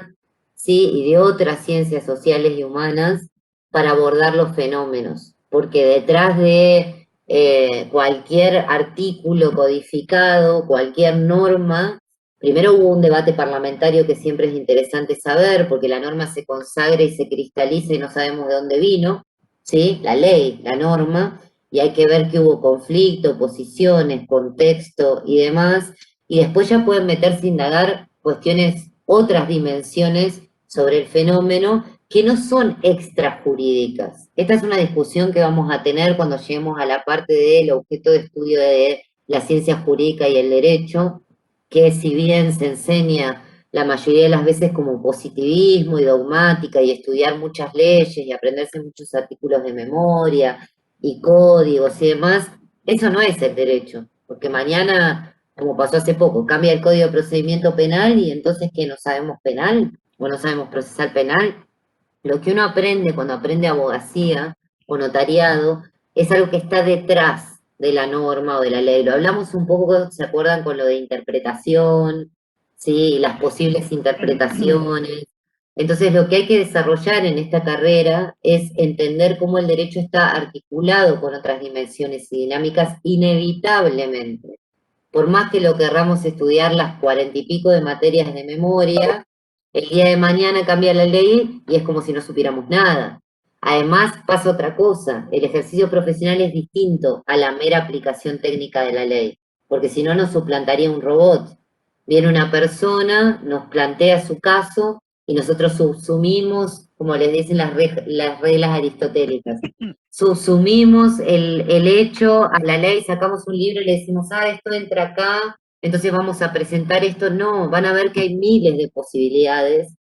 ¿sí? Y de otras ciencias sociales y humanas para abordar los fenómenos, porque detrás de cualquier artículo codificado, cualquier norma, primero hubo un debate parlamentario que siempre es interesante saber, porque la norma se consagra y se cristaliza y no sabemos de dónde vino, ¿sí? La ley, la norma, y hay que ver que hubo conflicto, posiciones, contexto y demás, y después ya pueden meterse a indagar cuestiones, otras dimensiones sobre el fenómeno que no son extrajurídicas. Esta es una discusión que vamos a tener cuando lleguemos a la parte del objeto de estudio de la ciencia jurídica y el derecho, que si bien se enseña la mayoría de las veces como positivismo y dogmática y estudiar muchas leyes y aprenderse muchos artículos de memoria y códigos y demás, eso no es el derecho, porque mañana, como pasó hace poco, cambia el Código de Procedimiento Penal y entonces ¿qué? ¿No sabemos penal? ¿O no sabemos procesar penal? Lo que uno aprende cuando aprende abogacía o notariado es algo que está detrás de la norma o de la ley. Lo hablamos un poco, ¿se acuerdan? Con lo de interpretación, ¿sí? Las posibles interpretaciones. Entonces, lo que hay que desarrollar en esta carrera es entender cómo el derecho está articulado con otras dimensiones y dinámicas inevitablemente. Por más que lo querramos estudiar las 40 y pico de materias de memoria, El día de mañana cambia la ley y es como si no supiéramos nada. Además, pasa otra cosa, el ejercicio profesional es distinto a la mera aplicación técnica de la ley, porque si no nos suplantaría un robot. Viene una persona, nos plantea su caso y nosotros subsumimos, como les dicen las reglas aristotélicas, subsumimos el hecho a la ley, sacamos un libro y le decimos, esto entra acá, entonces vamos a presentar esto. No, van a ver que hay miles de posibilidades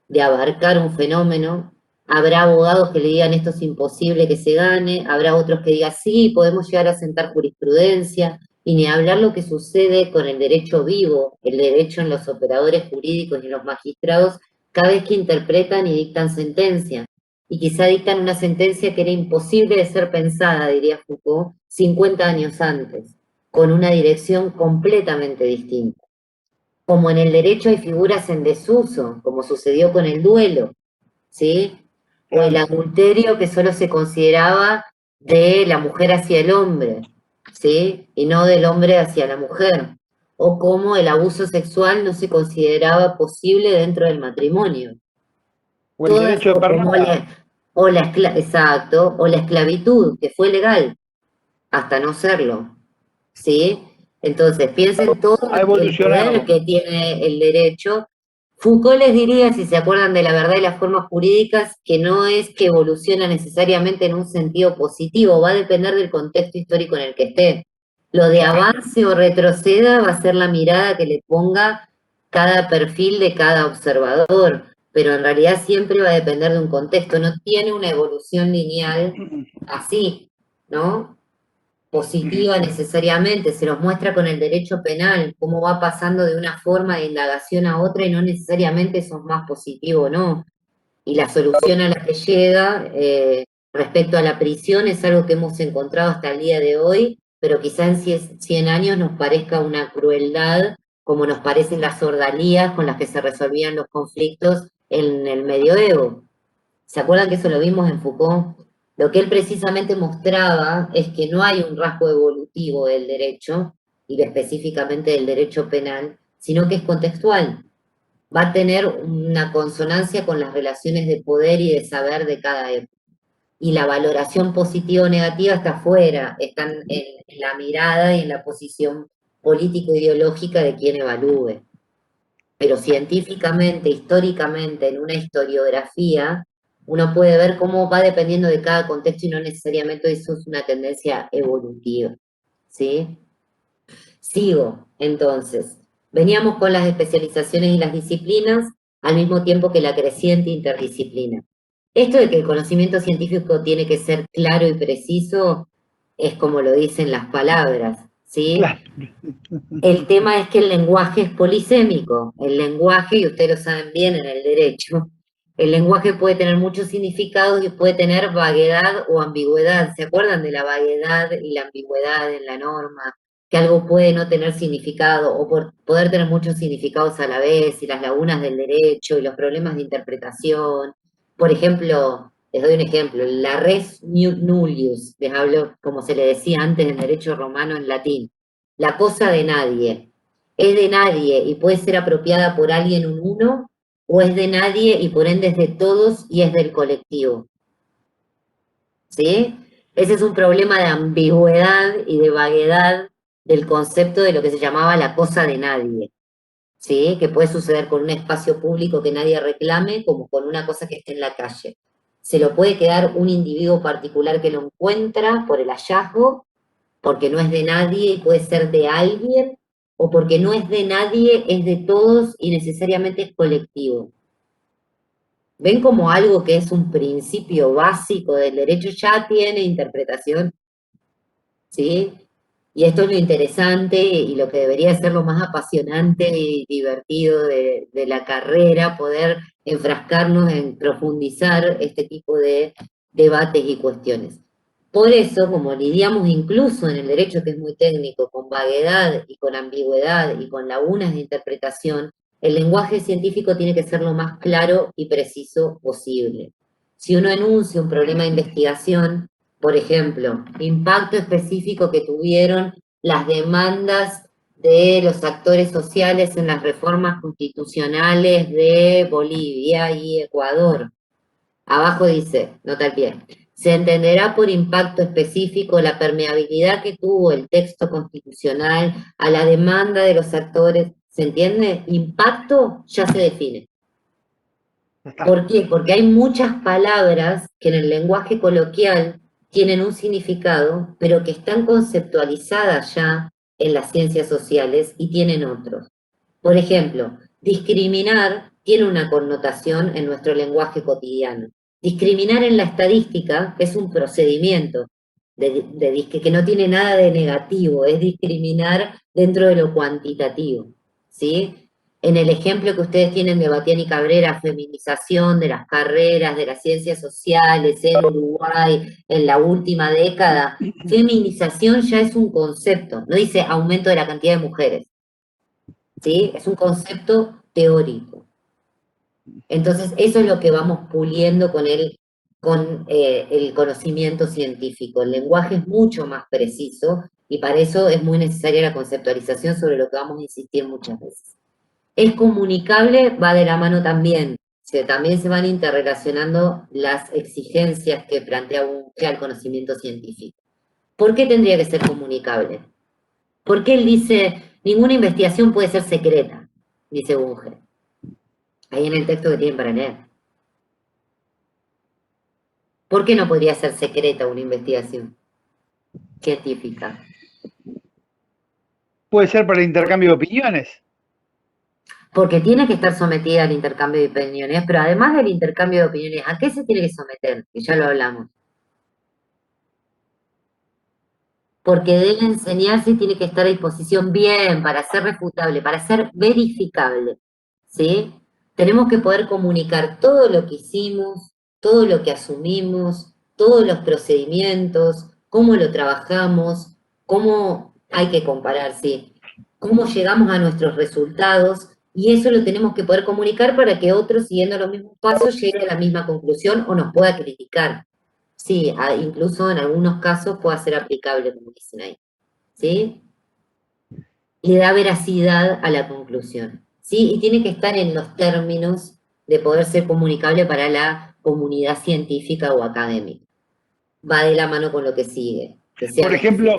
de abarcar un fenómeno. Habrá abogados que le digan esto es imposible que se gane, habrá otros que digan sí, podemos llegar a sentar jurisprudencia, y ni hablar lo que sucede con el derecho vivo, el derecho en los operadores jurídicos y en los magistrados, cada vez que interpretan y dictan sentencia. Y quizá dictan una sentencia que era imposible de ser pensada, diría Foucault, 50 años antes, con una dirección completamente distinta. Como en el derecho hay figuras en desuso, como sucedió con el duelo, ¿sí? O el adulterio que solo se consideraba de la mujer hacia el hombre, ¿sí? Y no del hombre hacia la mujer. O como el abuso sexual no se consideraba posible dentro del matrimonio. O el derecho de pernada. Exacto, o la esclavitud, que fue legal, hasta no serlo, ¿sí? Entonces, piensen todo Ha el poder evolucionado. que tiene el derecho. Foucault les diría, si se acuerdan de la verdad y las formas jurídicas, que no es que evoluciona necesariamente en un sentido positivo, va a depender del contexto histórico en el que esté. Lo de avance o retroceda va a ser la mirada que le ponga cada perfil de cada observador, pero en realidad siempre va a depender de un contexto, no tiene una evolución lineal así, ¿no? Positiva necesariamente, se nos muestra con el derecho penal, cómo va pasando de una forma de indagación a otra y no necesariamente eso es más positivo o no. Y la solución a la que llega respecto a la prisión es algo que hemos encontrado hasta el día de hoy, pero quizá en 100 años nos parezca una crueldad, como nos parecen las ordalías con las que se resolvían los conflictos en el medioevo. ¿Se acuerdan que eso lo vimos en Foucault? Lo que él precisamente mostraba es que no hay un rasgo evolutivo del derecho, y específicamente del derecho penal, sino que es contextual. Va a tener una consonancia con las relaciones de poder y de saber de cada época. Y la valoración positiva o negativa está afuera, está en la mirada y en la posición político-ideológica de quien evalúe. Pero científicamente, históricamente, en una historiografía, uno puede ver cómo va dependiendo de cada contexto y no necesariamente eso es una tendencia evolutiva, ¿sí? Sigo, entonces. Veníamos con las especializaciones y las disciplinas, al mismo tiempo que la creciente interdisciplina. Esto de que el conocimiento científico tiene que ser claro y preciso, es como lo dicen las palabras, ¿sí? Claro. El tema es que el lenguaje es polisémico. El lenguaje, y ustedes lo saben bien en el derecho, el lenguaje puede tener muchos significados y puede tener vaguedad o ambigüedad. ¿Se acuerdan de la vaguedad y la ambigüedad en la norma? Que algo puede no tener significado o poder tener muchos significados a la vez, y las lagunas del derecho y los problemas de interpretación. Por ejemplo, les doy un ejemplo, la res nullius, les hablo como se le decía antes en derecho romano en latín. La cosa de nadie. Es de nadie y puede ser apropiada por alguien un uno, o es de nadie y por ende es de todos y es del colectivo. ¿Sí? Ese es un problema de ambigüedad y de vaguedad del concepto de lo que se llamaba la cosa de nadie. ¿Sí? Que puede suceder con un espacio público que nadie reclame, como con una cosa que esté en la calle. Se lo puede quedar un individuo particular que lo encuentra por el hallazgo, porque no es de nadie y puede ser de alguien, o porque no es de nadie, es de todos y necesariamente es colectivo. ¿Ven como algo que es un principio básico del derecho ya tiene interpretación? ¿Sí? Y esto es lo interesante y lo que debería ser lo más apasionante y divertido de la carrera, poder enfrascarnos en profundizar este tipo de debates y cuestiones. Por eso, como lidiamos incluso en el derecho, que es muy técnico, con vaguedad y con ambigüedad y con lagunas de interpretación, el lenguaje científico tiene que ser lo más claro y preciso posible. Si uno enuncia un problema de investigación, por ejemplo, impacto específico que tuvieron las demandas de los actores sociales en las reformas constitucionales de Bolivia y Ecuador. Abajo dice, nota al pie, se entenderá por impacto específico la permeabilidad que tuvo el texto constitucional a la demanda de los actores. ¿Se entiende? Impacto ya se define. ¿Por qué? Porque hay muchas palabras que en el lenguaje coloquial tienen un significado, pero que están conceptualizadas ya en las ciencias sociales y tienen otros. Por ejemplo, discriminar tiene una connotación en nuestro lenguaje cotidiano. Discriminar en la estadística es un procedimiento que no tiene nada de negativo, es discriminar dentro de lo cuantitativo, ¿sí? En el ejemplo que ustedes tienen de Bastiani Cabrera, feminización de las carreras, de las ciencias sociales en Uruguay en la última década, feminización ya es un concepto, no dice aumento de la cantidad de mujeres, ¿sí? Es un concepto teórico. Entonces, eso es lo que vamos puliendo con el conocimiento científico. El lenguaje es mucho más preciso y para eso es muy necesaria la conceptualización sobre lo que vamos a insistir muchas veces. Es comunicable, va de la mano también. También se van interrelacionando las exigencias que plantea Bunge al conocimiento científico. ¿Por qué tendría que ser comunicable? Porque él dice, ninguna investigación puede ser secreta, dice Bunge. Ahí en el texto que tienen para leer. ¿Por qué no podría ser secreta una investigación científica? Puede ser para intercambio de opiniones. Porque tiene que estar sometida al intercambio de opiniones, pero además del intercambio de opiniones, ¿a qué se tiene que someter? Que ya lo hablamos. Porque debe enseñarse y tiene que estar a disposición bien, para ser refutable, para ser verificable, ¿sí? Tenemos que poder comunicar todo lo que hicimos, todo lo que asumimos, todos los procedimientos, cómo lo trabajamos, cómo hay que comparar, sí, cómo llegamos a nuestros resultados, y eso lo tenemos que poder comunicar para que otros, siguiendo los mismos pasos, llegue a la misma conclusión o nos pueda criticar. Sí, incluso en algunos casos puede ser aplicable, como dicen ahí, ¿sí? Le da veracidad a la conclusión, ¿sí? Y tiene que estar en los términos de poder ser comunicable para la comunidad científica o académica. Va de la mano con lo que sigue. Que sea Por ejemplo,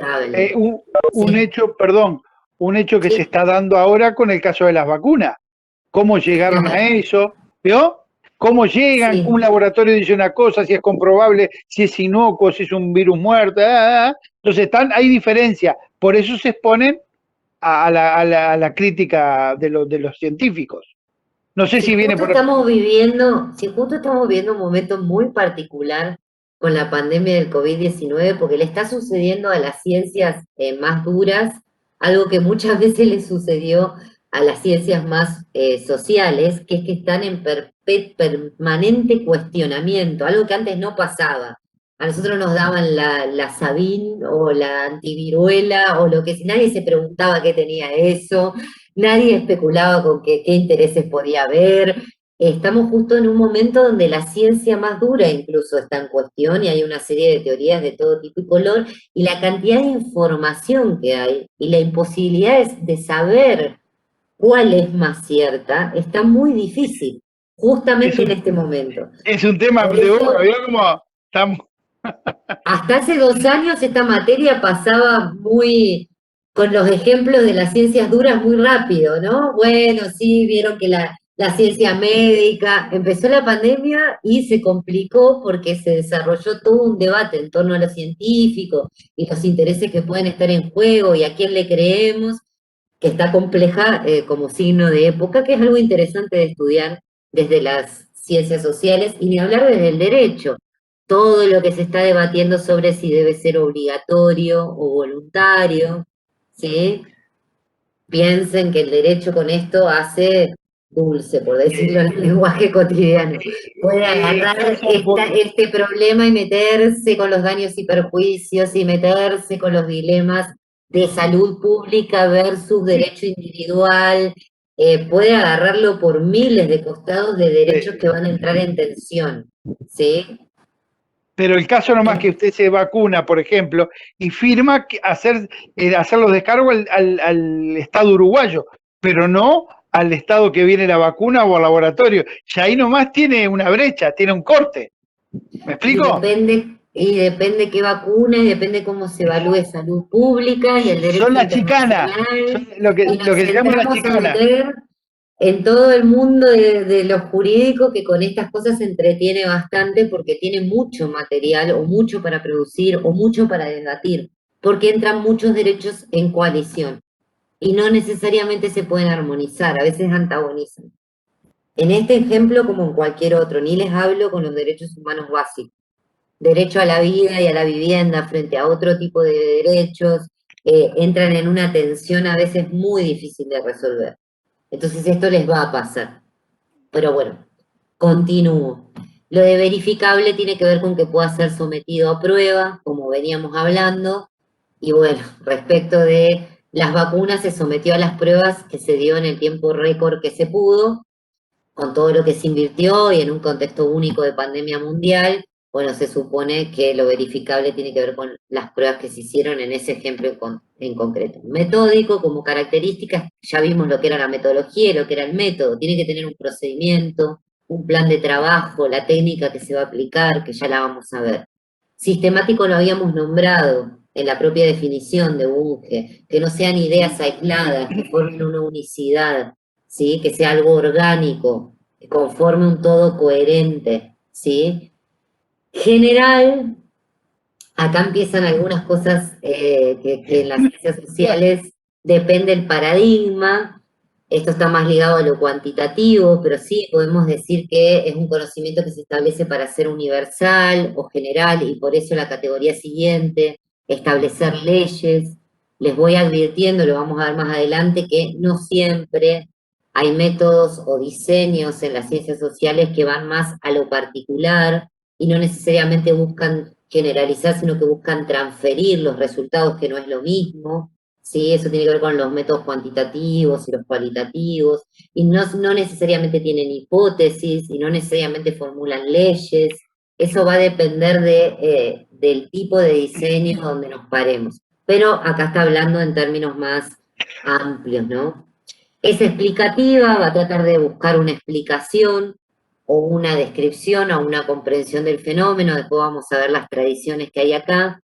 un sí. hecho, perdón, un hecho que Sí. se está dando ahora con el caso de las vacunas. ¿Cómo llegaron a eso? ¿Vio? ¿Cómo llegan? Sí. Un laboratorio dice una cosa, si es comprobable, si es inocuo, si es un virus muerto. Entonces hay diferencia. Por eso se exponen a la crítica de los científicos. No sé si viene por... justo estamos viviendo un momento muy particular con la pandemia del COVID-19, porque le está sucediendo a las ciencias más duras, algo que muchas veces le sucedió a las ciencias más sociales, que es que están en permanente cuestionamiento, algo que antes no pasaba. A nosotros nos daban la Sabin o la antiviruela o lo que si nadie se preguntaba qué tenía eso, nadie especulaba con qué intereses podía haber. Estamos justo en un momento donde la ciencia más dura incluso está en cuestión y hay una serie de teorías de todo tipo y color, y la cantidad de información que hay y la imposibilidad de saber cuál es más cierta está muy difícil, justamente en este momento. Es un tema Por de eso, boca, ¿vio cómo estamos? hasta hace 2 años esta materia pasaba muy, con los ejemplos de las ciencias duras muy rápido, ¿no? Bueno, sí, vieron que la ciencia médica, empezó la pandemia y se complicó porque se desarrolló todo un debate en torno a lo científico y los intereses que pueden estar en juego y a quién le creemos, que está compleja como signo de época, que es algo interesante de estudiar desde las ciencias sociales y ni hablar desde el derecho. Todo lo que se está debatiendo sobre si debe ser obligatorio o voluntario, ¿sí? Piensen que el derecho con esto hace dulce, por decirlo en el lenguaje cotidiano. Puede agarrar este problema y meterse con los daños y perjuicios y meterse con los dilemas de salud pública versus derecho individual. Puede agarrarlo por miles de costados de derechos que van a entrar en tensión, ¿sí? Pero el caso nomás que usted se vacuna, por ejemplo, y firma hacer los descargos al Estado uruguayo, pero no al Estado que viene la vacuna o al laboratorio. Y ahí nomás tiene una brecha, tiene un corte. ¿Me explico? Y depende qué vacuna, y depende cómo se evalúe salud pública y el derecho Son la chicana, internacional. son lo que Y nos se llama la entramos a chicana. meter en todo el mundo de lo jurídico, que con estas cosas se entretiene bastante porque tiene mucho material o mucho para producir o mucho para debatir, porque entran muchos derechos en coalición y no necesariamente se pueden armonizar, a veces antagonizan. En este ejemplo, como en cualquier otro, ni les hablo con los derechos humanos básicos. Derecho a la vida y a la vivienda frente a otro tipo de derechos, entran en una tensión a veces muy difícil de resolver. Entonces esto les va a pasar. Pero bueno, continúo. Lo de verificable tiene que ver con que pueda ser sometido a prueba, como veníamos hablando, y bueno, respecto de las vacunas, se sometió a las pruebas que se dio en el tiempo récord que se pudo, con todo lo que se invirtió y en un contexto único de pandemia mundial. Bueno, se supone que lo verificable tiene que ver con las pruebas que se hicieron en ese ejemplo en concreto. Metódico, como características, ya vimos lo que era la metodología y lo que era el método. Tiene que tener un procedimiento, un plan de trabajo, la técnica que se va a aplicar, que ya la vamos a ver. Sistemático lo habíamos nombrado en la propia definición de Bunge, que no sean ideas aisladas, que formen una unicidad, ¿sí? Que sea algo orgánico, que conforme un todo coherente, ¿sí? General, acá empiezan algunas cosas que en las ciencias sociales depende el paradigma. Esto está más ligado a lo cuantitativo, pero sí podemos decir que es un conocimiento que se establece para ser universal o general, y por eso la categoría siguiente, establecer leyes. Les voy advirtiendo, lo vamos a ver más adelante, que no siempre hay métodos o diseños en las ciencias sociales que van más a lo particular y no necesariamente buscan generalizar, sino que buscan transferir los resultados, que no es lo mismo. ¿Sí? Eso tiene que ver con los métodos cuantitativos y los cualitativos, y no necesariamente tienen hipótesis, y no necesariamente formulan leyes. Eso va a depender del tipo de diseño donde nos paremos. Pero acá está hablando en términos más amplios, ¿no? Es explicativa, va a tratar de buscar una explicación o una descripción o una comprensión del fenómeno. Después vamos a ver las tradiciones que hay acá.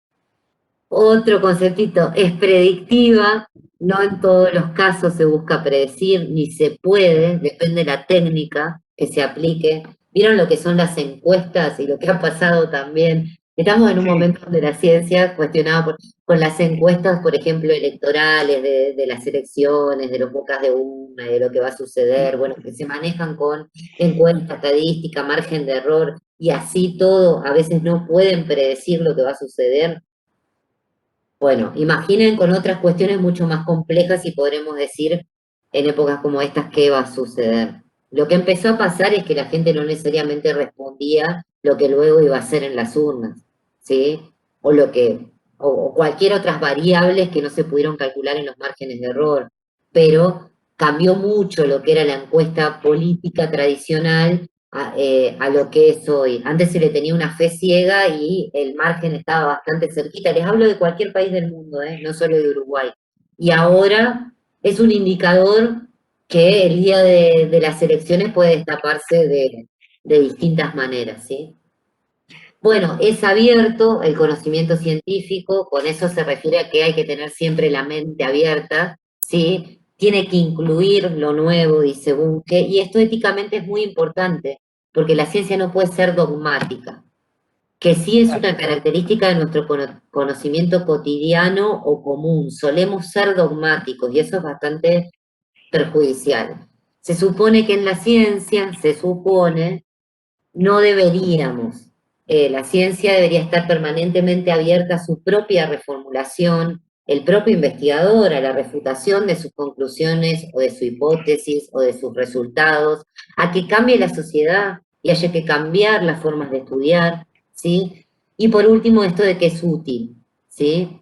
Otro conceptito, es predictiva, no en todos los casos se busca predecir, ni se puede, depende de la técnica que se aplique. ¿Vieron lo que son las encuestas y lo que ha pasado también? Estamos en un momento donde la ciencia cuestionaba con las encuestas, por ejemplo, electorales, de las elecciones, de los bocas de una, de lo que va a suceder, bueno, que se manejan con encuesta, estadística, margen de error, y así todo, a veces no pueden predecir lo que va a suceder. Bueno, imaginen con otras cuestiones mucho más complejas y podremos decir en épocas como estas qué va a suceder. Lo que empezó a pasar es que la gente no necesariamente respondía lo que luego iba a hacer en las urnas, ¿sí? O cualquier otras variables que no se pudieron calcular en los márgenes de error. Pero cambió mucho lo que era la encuesta política tradicional a lo que es hoy. Antes se le tenía una fe ciega y el margen estaba bastante cerquita. Les hablo de cualquier país del mundo, no solo de Uruguay. Y ahora es un indicador que el día de las elecciones puede destaparse de distintas maneras, ¿sí? Bueno, es abierto el conocimiento científico, con eso se refiere a que hay que tener siempre la mente abierta, ¿sí? Tiene que incluir lo nuevo, dice Bunge, y esto éticamente es muy importante, porque la ciencia no puede ser dogmática, que sí es una característica de nuestro conocimiento cotidiano o común. Solemos ser dogmáticos, y eso es bastante perjudicial. Se supone que en la ciencia, no deberíamos. La ciencia debería estar permanentemente abierta a su propia reformulación, el propio investigador a la refutación de sus conclusiones o de su hipótesis o de sus resultados, a que cambie la sociedad y haya que cambiar las formas de estudiar, ¿sí? Y por último, esto de que es útil, ¿sí?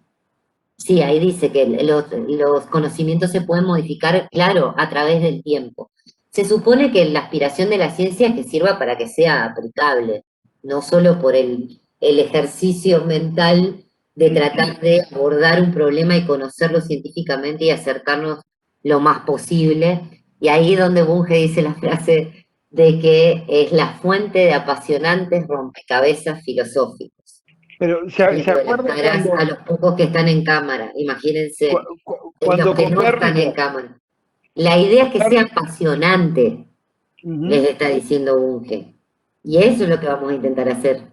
Sí, ahí dice que los conocimientos se pueden modificar, claro, a través del tiempo. Se supone que la aspiración de la ciencia es que sirva para que sea aplicable, no solo por el el ejercicio mental de tratar de abordar un problema y conocerlo científicamente y acercarnos lo más posible. Y ahí es donde Bunge dice la frase de que es la fuente de apasionantes rompecabezas filosóficos. Pero Sí, ¿se lo de las acuerda caras a los pocos que están en cámara, imagínense cuando los que no están en Copérnico, cámara. La idea es que sea Copérnico, apasionante, les ujú, está diciendo Bunge. Y eso es lo que vamos a intentar hacer.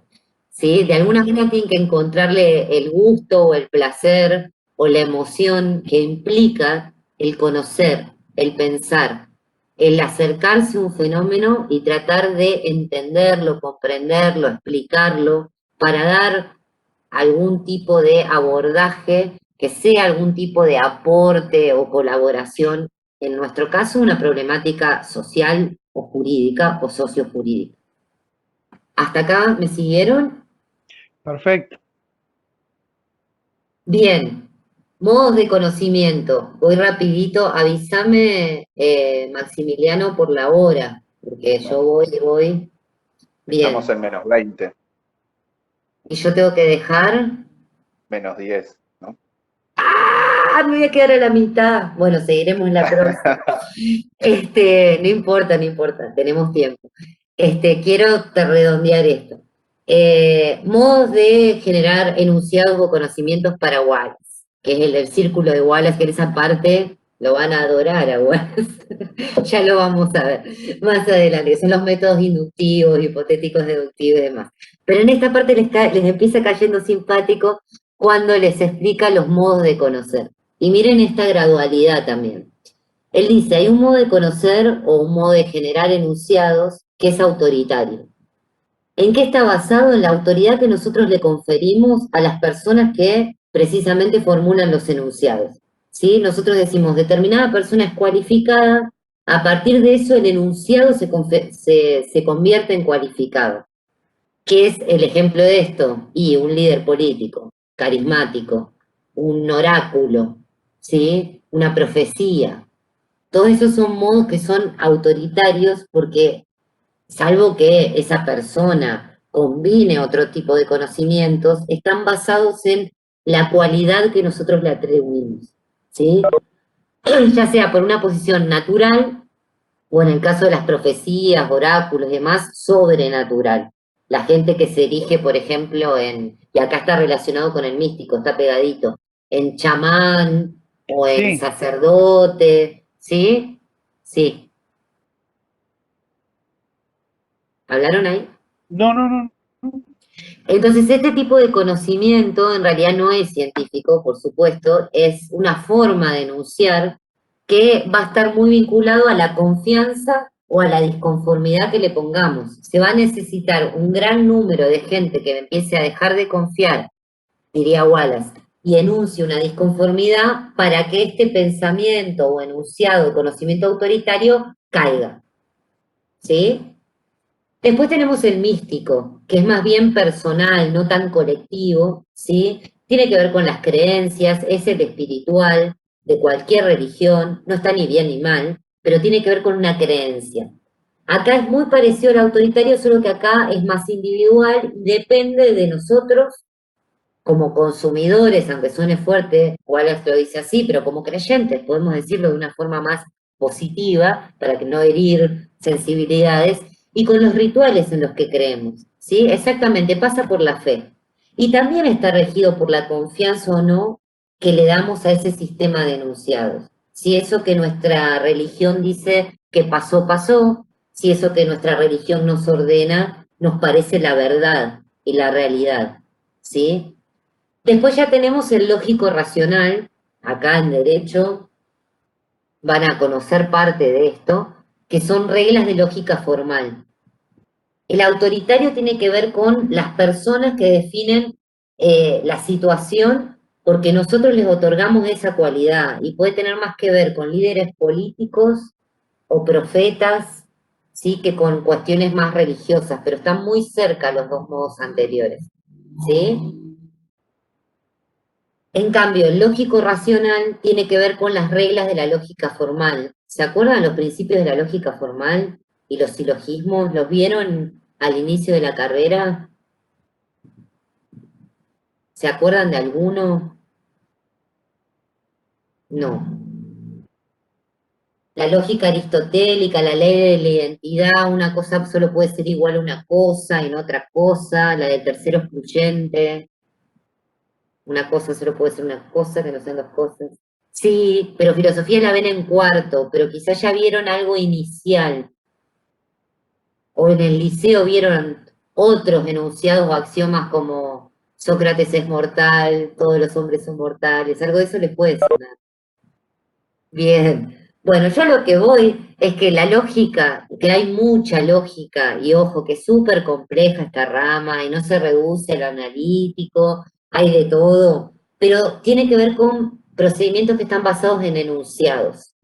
¿Sí? De alguna manera tienen que encontrarle el gusto o el placer o la emoción que implica el conocer, el pensar, el acercarse a un fenómeno y tratar de entenderlo, comprenderlo, explicarlo, para dar algún tipo de abordaje que sea algún tipo de aporte o colaboración, en nuestro caso una problemática social o jurídica o sociojurídica. ¿Hasta acá me siguieron? perfecto. Bien, modos de conocimiento. Voy rapidito, avísame, Maximiliano, por la hora, porque yo voy. Estamos Bien, en -20, y yo tengo que dejar. -10, ¿no? ¡Ah! Me voy a quedar a la mitad. Bueno, seguiremos la próxima. No importa, no importa, tenemos tiempo. Quiero redondear esto. Modos de generar enunciados o conocimientos para Wallace, que es el del círculo de Wallace, que en esa parte lo van a adorar a Wallace. Ya lo vamos a ver más adelante. Son los métodos inductivos, hipotéticos, deductivos y demás. Pero en esta parte les empieza cayendo simpático cuando les explica los modos de conocer. Y miren esta gradualidad también. Él dice, hay un modo de conocer o un modo de generar enunciados que es autoritario. ¿En qué está basado? En la autoridad que nosotros le conferimos a las personas que precisamente formulan los enunciados. ¿Sí? Nosotros decimos, determinada persona es cualificada, a partir de eso el enunciado se convierte en cualificado. ¿Qué es el ejemplo de esto? Y un líder político, carismático, un oráculo, ¿sí? Una profecía. Todos esos son modos que son autoritarios porque, salvo que esa persona combine otro tipo de conocimientos, están basados en la cualidad que nosotros le atribuimos, ¿sí? Ya sea por una posición natural o en el caso de las profecías, oráculos y demás, sobrenatural. La gente que se erige, por ejemplo, y acá está relacionado con el místico, está pegadito, en chamán o en Sí, sacerdote, ¿sí? Sí. ¿Hablaron ahí? no, no, no. Entonces, este tipo de conocimiento en realidad no es científico, por supuesto, es una forma de enunciar que va a estar muy vinculado a la confianza o a la disconformidad que le pongamos. Se va a necesitar un gran número de gente que empiece a dejar de confiar, diría Wallace, y enuncie una disconformidad para que este pensamiento o enunciado de conocimiento autoritario caiga. ¿Sí? Después tenemos el místico, que es más bien personal, no tan colectivo, ¿sí? Tiene que ver con las creencias, es el espiritual de cualquier religión, no está ni bien ni mal, pero tiene que ver con una creencia. Acá es muy parecido al autoritario, solo que acá es más individual, depende de nosotros como consumidores, aunque suene fuerte, Wallace lo dice así, pero como creyentes podemos decirlo de una forma más positiva, para que no herir sensibilidades, y con los rituales en los que creemos, ¿sí? Exactamente, pasa por la fe. Y también está regido por la confianza o no que le damos a ese sistema de enunciados. Si eso que nuestra religión dice que pasó, pasó, si eso que nuestra religión nos ordena nos parece la verdad y la realidad, ¿sí? Después ya tenemos el lógico racional, acá en derecho van a conocer parte de esto, que son reglas de lógica formal. El autoritario tiene que ver con las personas que definen la situación porque nosotros les otorgamos esa cualidad y puede tener más que ver con líderes políticos o profetas, sí, que con cuestiones más religiosas, pero están muy cerca los dos modos anteriores, ¿sí? En cambio, el lógico racional tiene que ver con las reglas de la lógica formal. ¿Se acuerdan los principios de la lógica formal y los silogismos? ¿Los vieron al inicio de la carrera? ¿Se acuerdan de alguno? No. La lógica aristotélica, la ley de la identidad, una cosa solo puede ser igual a una cosa y no otra cosa, la del tercero excluyente, una cosa solo puede ser una cosa que no sean dos cosas. Sí, pero filosofía la ven en cuarto, pero quizás ya vieron algo inicial. O en el liceo vieron otros enunciados o axiomas como Sócrates es mortal, todos los hombres son mortales, algo de eso les puede sonar. Bien. Bueno, yo lo que voy es que la lógica, que hay mucha lógica, y ojo, que es súper compleja esta rama y no se reduce a lo analítico, hay de todo, pero tiene que ver con procedimientos que están basados en enunciados.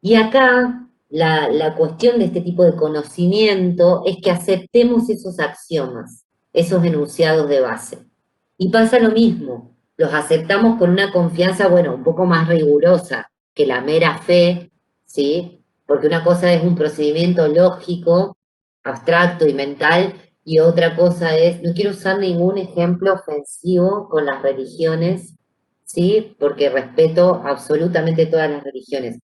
Y acá la cuestión de este tipo de conocimiento es que aceptemos esos axiomas, esos enunciados de base. Y pasa lo mismo, los aceptamos con una confianza, bueno, un poco más rigurosa que la mera fe, ¿sí? Porque una cosa es un procedimiento lógico, abstracto y mental, y otra cosa es, no quiero usar ningún ejemplo ofensivo con las religiones, ¿sí? Porque respeto absolutamente todas las religiones.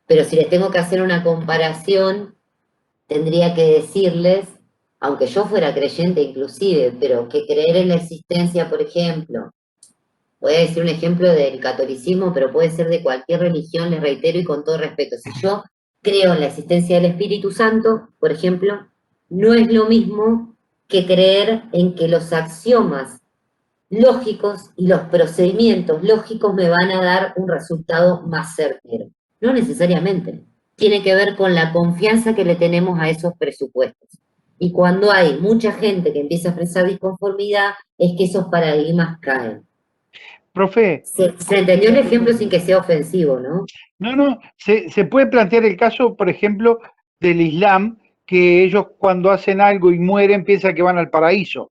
Pero si les tengo que hacer una comparación, tendría que decirles, aunque yo fuera creyente inclusive, pero que creer en la existencia, por ejemplo, voy a decir un ejemplo del catolicismo, pero puede ser de cualquier religión, les reitero y con todo respeto. Si yo creo en la existencia del Espíritu Santo, por ejemplo, no es lo mismo que creer en que los axiomas lógicos y los procedimientos lógicos me van a dar un resultado más certero. No necesariamente. Tiene que ver con la confianza que le tenemos a esos presupuestos. Y cuando hay mucha gente que empieza a expresar disconformidad, es que esos paradigmas caen. Profe, Se entendió el ejemplo sin que sea ofensivo, ¿no? no, se puede plantear el caso, por ejemplo, del Islam, que ellos cuando hacen algo y mueren piensan que van al paraíso.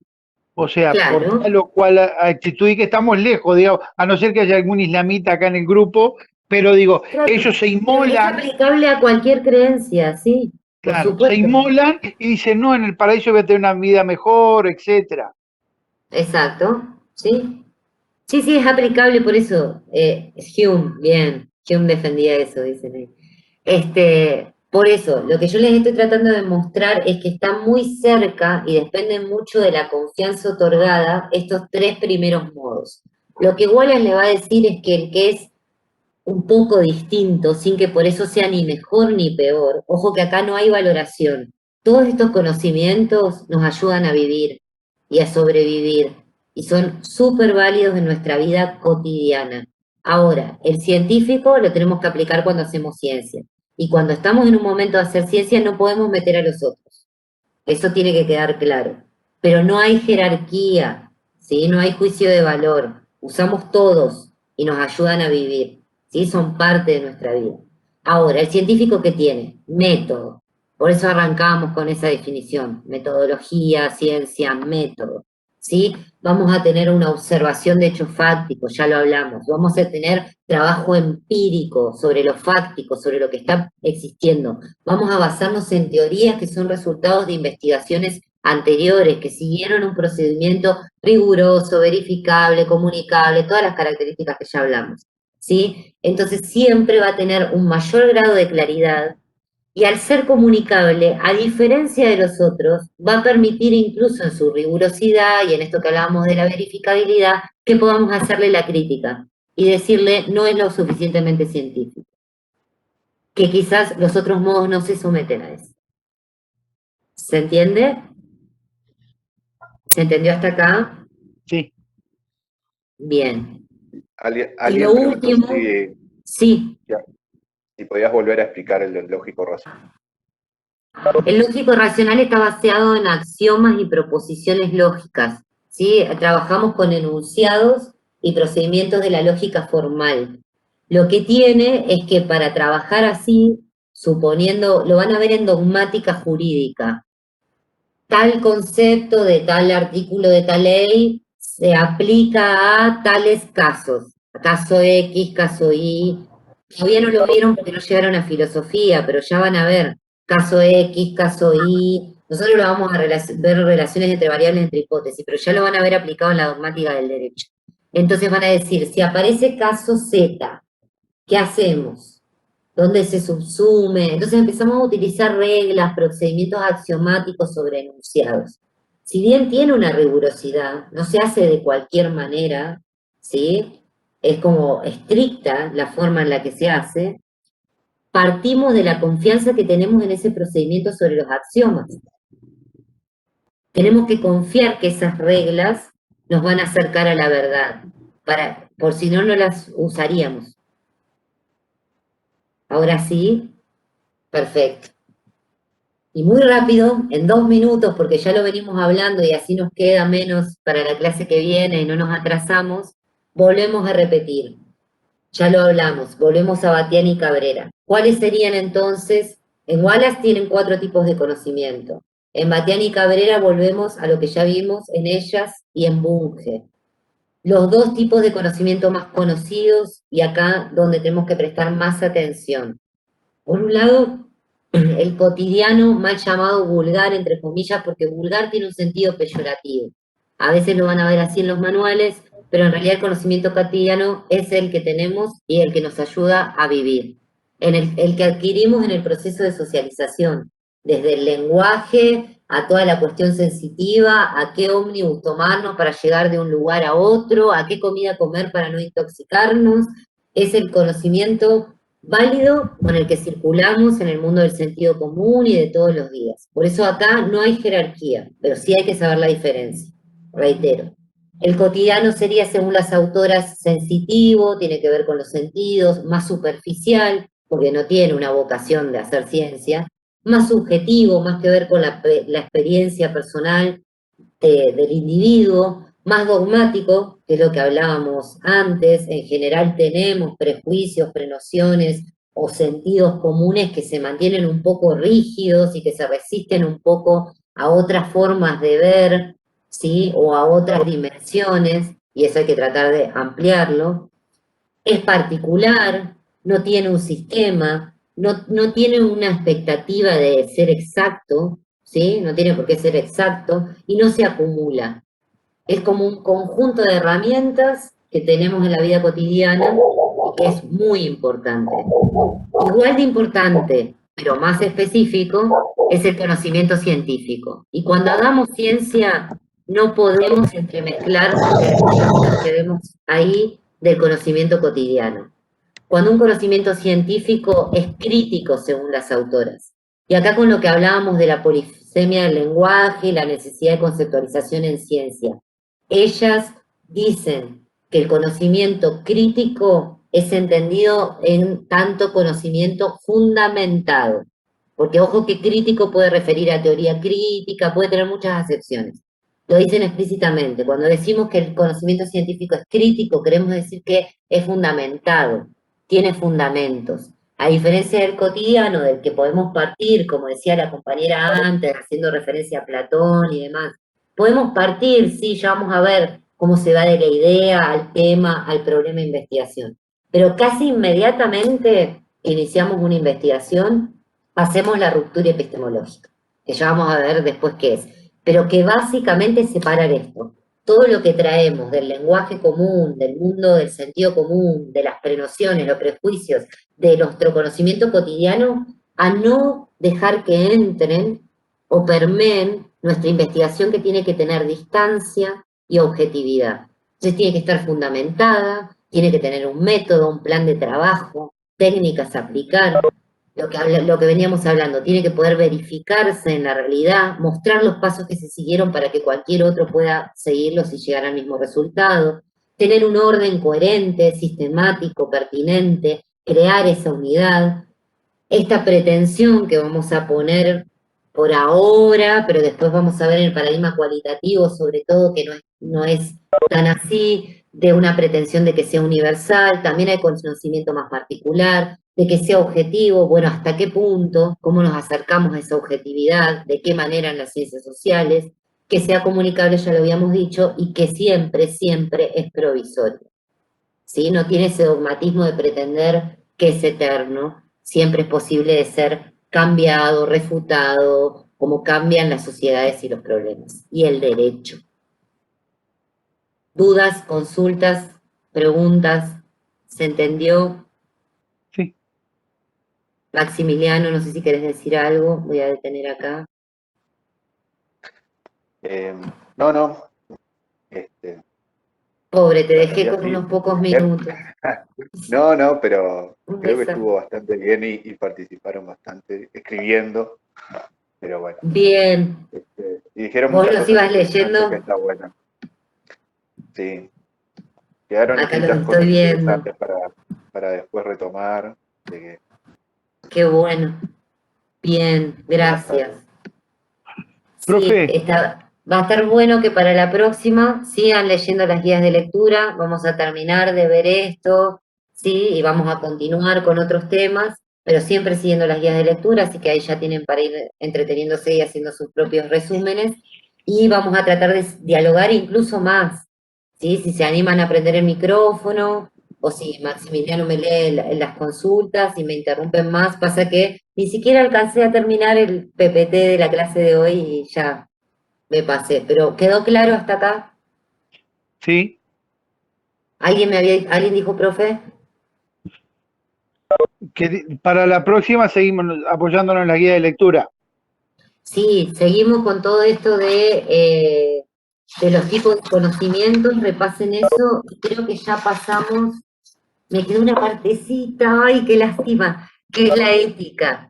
O sea, por Claro. tal o cual actitud, y que estamos lejos, digo, a no ser que haya algún islamita acá en el grupo, pero digo, Claro. ellos se Es inmolan, aplicable a cualquier creencia, sí, por claro, se supuesto. inmolan y dicen, no, en el paraíso voy a tener una vida mejor, etcétera. Exacto, sí. Sí, sí, es aplicable, por eso, Hume, bien, Hume defendía eso, dicen ahí. Por eso, lo que yo les estoy tratando de mostrar es que está muy cerca y depende mucho de la confianza otorgada estos tres primeros modos. Lo que Wallace le va a decir es que el que es un poco distinto, sin que por eso sea ni mejor ni peor, ojo que acá no hay valoración. Todos estos conocimientos nos ayudan a vivir y a sobrevivir y son súper válidos en nuestra vida cotidiana. Ahora, el científico lo tenemos que aplicar cuando hacemos ciencia. Y cuando estamos en un momento de hacer ciencia no podemos meter a los otros. Eso tiene que quedar claro. Pero no hay jerarquía, ¿sí? No hay juicio de valor. Usamos todos y nos ayudan a vivir, ¿sí? Son parte de nuestra vida. Ahora, ¿el científico qué tiene? Método. Por eso arrancamos con esa definición. Metodología, ciencia, método. ¿Sí? Vamos a tener una observación de hechos fácticos, ya lo hablamos. Vamos a tener trabajo empírico sobre lo fáctico, sobre lo que está existiendo. Vamos a basarnos en teorías que son resultados de investigaciones anteriores, que siguieron un procedimiento riguroso, verificable, comunicable, todas las características que ya hablamos, ¿sí? Entonces siempre va a tener un mayor grado de claridad y al ser comunicable, a diferencia de los otros, va a permitir incluso en su rigurosidad y en esto que hablábamos de la verificabilidad, que podamos hacerle la crítica y decirle no es lo suficientemente científico. Que quizás los otros modos no se someten a eso. ¿Se entiende? ¿Se entendió hasta acá? Sí. Bien. Alguien Y lo preguntó último, sí, si podías volver a explicar el lógico racional. el lógico racional está basado en axiomas y proposiciones lógicas, ¿sí? Trabajamos con enunciados y procedimientos de la lógica formal. Lo que tiene es que para trabajar así, suponiendo, lo van a ver en dogmática jurídica, tal concepto de tal artículo de tal ley se aplica a tales casos, caso X, caso Y. Todavía no lo vieron porque no llegaron a filosofía, pero ya van a ver caso X, caso Y. Nosotros lo vamos a ver relaciones entre variables, entre hipótesis, pero ya lo van a ver aplicado en la dogmática del derecho. Entonces van a decir, si aparece caso Z, ¿qué hacemos? ¿Dónde se subsume? Entonces empezamos a utilizar reglas, procedimientos axiomáticos sobre enunciados. Si bien tiene una rigurosidad, no se hace de cualquier manera, ¿sí? Es como estricta la forma en la que se hace, partimos de la confianza que tenemos en ese procedimiento sobre los axiomas. Tenemos que confiar que esas reglas nos van a acercar a la verdad, por si no, no las usaríamos. Ahora sí, perfecto. Y muy rápido, en 2 minutos, porque ya lo venimos hablando y así nos queda menos para la clase que viene y no nos atrasamos, volvemos a repetir. Ya lo hablamos, volvemos a Batián y Cabrera. ¿Cuáles serían entonces? En Wallace tienen 4 tipos de conocimiento. En Batián y Cabrera volvemos a lo que ya vimos en ellas y en Bunge. Los 2 tipos de conocimiento más conocidos y acá donde tenemos que prestar más atención. Por un lado, el cotidiano, mal llamado vulgar, entre comillas, porque vulgar tiene un sentido peyorativo. A veces lo van a ver así en los manuales, pero en realidad el conocimiento cotidiano es el que tenemos y el que nos ayuda a vivir. El que adquirimos en el proceso de socialización, desde el lenguaje a toda la cuestión sensitiva, a qué ómnibus tomarnos para llegar de un lugar a otro, a qué comida comer para no intoxicarnos, es el conocimiento válido con el que circulamos en el mundo del sentido común y de todos los días. Por eso acá no hay jerarquía, pero sí hay que saber la diferencia. Reitero, el cotidiano sería, según las autoras, sensitivo, tiene que ver con los sentidos, más superficial, porque no tiene una vocación de hacer ciencia, más subjetivo, más que ver con la experiencia personal del individuo, más dogmático, que es lo que hablábamos antes. En general tenemos prejuicios, prenociones o sentidos comunes que se mantienen un poco rígidos y que se resisten un poco a otras formas de ver, ¿sí? O a otras dimensiones, y eso hay que tratar de ampliarlo. Es particular, no tiene un sistema, no tiene una expectativa de ser exacto, ¿sí? No tiene por qué ser exacto, y no se acumula. Es como un conjunto de herramientas que tenemos en la vida cotidiana y que es muy importante. Igual de importante, pero más específico, es el conocimiento científico. Y cuando hagamos ciencia, no podemos entremezclar los que vemos ahí del conocimiento cotidiano. Cuando un conocimiento científico es crítico, según las autoras. Y acá con lo que hablábamos de la polisemia del lenguaje y la necesidad de conceptualización en ciencia. Ellas dicen que el conocimiento crítico es entendido en tanto conocimiento fundamentado. Porque ojo que crítico puede referir a teoría crítica, puede tener muchas acepciones. Lo dicen explícitamente. Cuando decimos que el conocimiento científico es crítico, queremos decir que es fundamentado, tiene fundamentos. A diferencia del cotidiano, del que podemos partir, como decía la compañera antes, haciendo referencia a Platón y demás, podemos partir, sí, ya vamos a ver cómo se va de la idea al tema, al problema de investigación. Pero casi inmediatamente iniciamos una investigación, hacemos la ruptura epistemológica, que ya vamos a ver después qué es. Pero que básicamente es separar esto. Todo lo que traemos del lenguaje común, del mundo del sentido común, de las prenociones, los prejuicios, de nuestro conocimiento cotidiano, a no dejar que entren o permeen nuestra investigación, que tiene que tener distancia y objetividad. Entonces tiene que estar fundamentada, tiene que tener un método, un plan de trabajo, técnicas a aplicar. Lo que veníamos hablando, tiene que poder verificarse en la realidad, mostrar los pasos que se siguieron para que cualquier otro pueda seguirlos y llegar al mismo resultado, tener un orden coherente, sistemático, pertinente, crear esa unidad. Esta pretensión que vamos a poner por ahora, pero después vamos a ver en el paradigma cualitativo, sobre todo, que no es tan así, de una pretensión de que sea universal, también hay conocimiento más particular, de que sea objetivo, bueno, hasta qué punto, cómo nos acercamos a esa objetividad, de qué manera en las ciencias sociales, que sea comunicable, ya lo habíamos dicho, y que siempre, siempre es provisorio. ¿Sí? No tiene ese dogmatismo de pretender que es eterno, siempre es posible de ser cambiado, refutado, como cambian las sociedades y los problemas. Y el derecho. ¿Dudas, consultas, preguntas? ¿Se entendió? Sí. Maximiliano, no sé si querés decir algo, voy a detener acá. No. Pobre, te La dejé realidad con sí. unos pocos minutos. No, pero Un creo que desastre. estuvo bastante bien y participaron bastante escribiendo, pero bueno. Bien. Y dijeron ¿Vos muchas los cosas ibas interesantes que leyendo? está bueno. Sí, quedaron Acá los escritas cosas estoy viendo. interesantes para después retomar. De que Qué bueno. Bien, gracias. Sí, Profe, va a estar bueno que para la próxima sigan leyendo las guías de lectura. Vamos a terminar de ver esto, sí, y vamos a continuar con otros temas, pero siempre siguiendo las guías de lectura, así que ahí ya tienen para ir entreteniéndose y haciendo sus propios resúmenes. Y vamos a tratar de dialogar incluso más, ¿sí? Si se animan a aprender el micrófono, o si Maximiliano me lee las consultas y me interrumpen más, pasa que ni siquiera alcancé a terminar el PPT de la clase de hoy y ya me pasé. Pero ¿quedó claro hasta acá? sí, ¿Alguien dijo, profe? que para la próxima seguimos apoyándonos en la guía de lectura. Sí, seguimos con todo esto de los tipos de conocimientos, repasen eso, y creo que ya pasamos, me quedó una partecita, ay, qué lástima, que es la ética,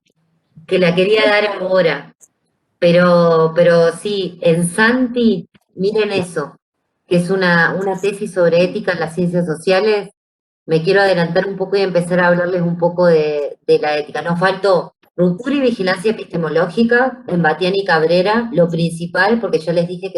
que la quería dar ahora. Pero sí, en Santi, miren eso, que es una tesis sobre ética en las ciencias sociales. Me quiero adelantar un poco y empezar a hablarles un poco de la ética. Nos faltó ruptura y vigilancia epistemológica en Batián y Cabrera, lo principal, porque yo les dije que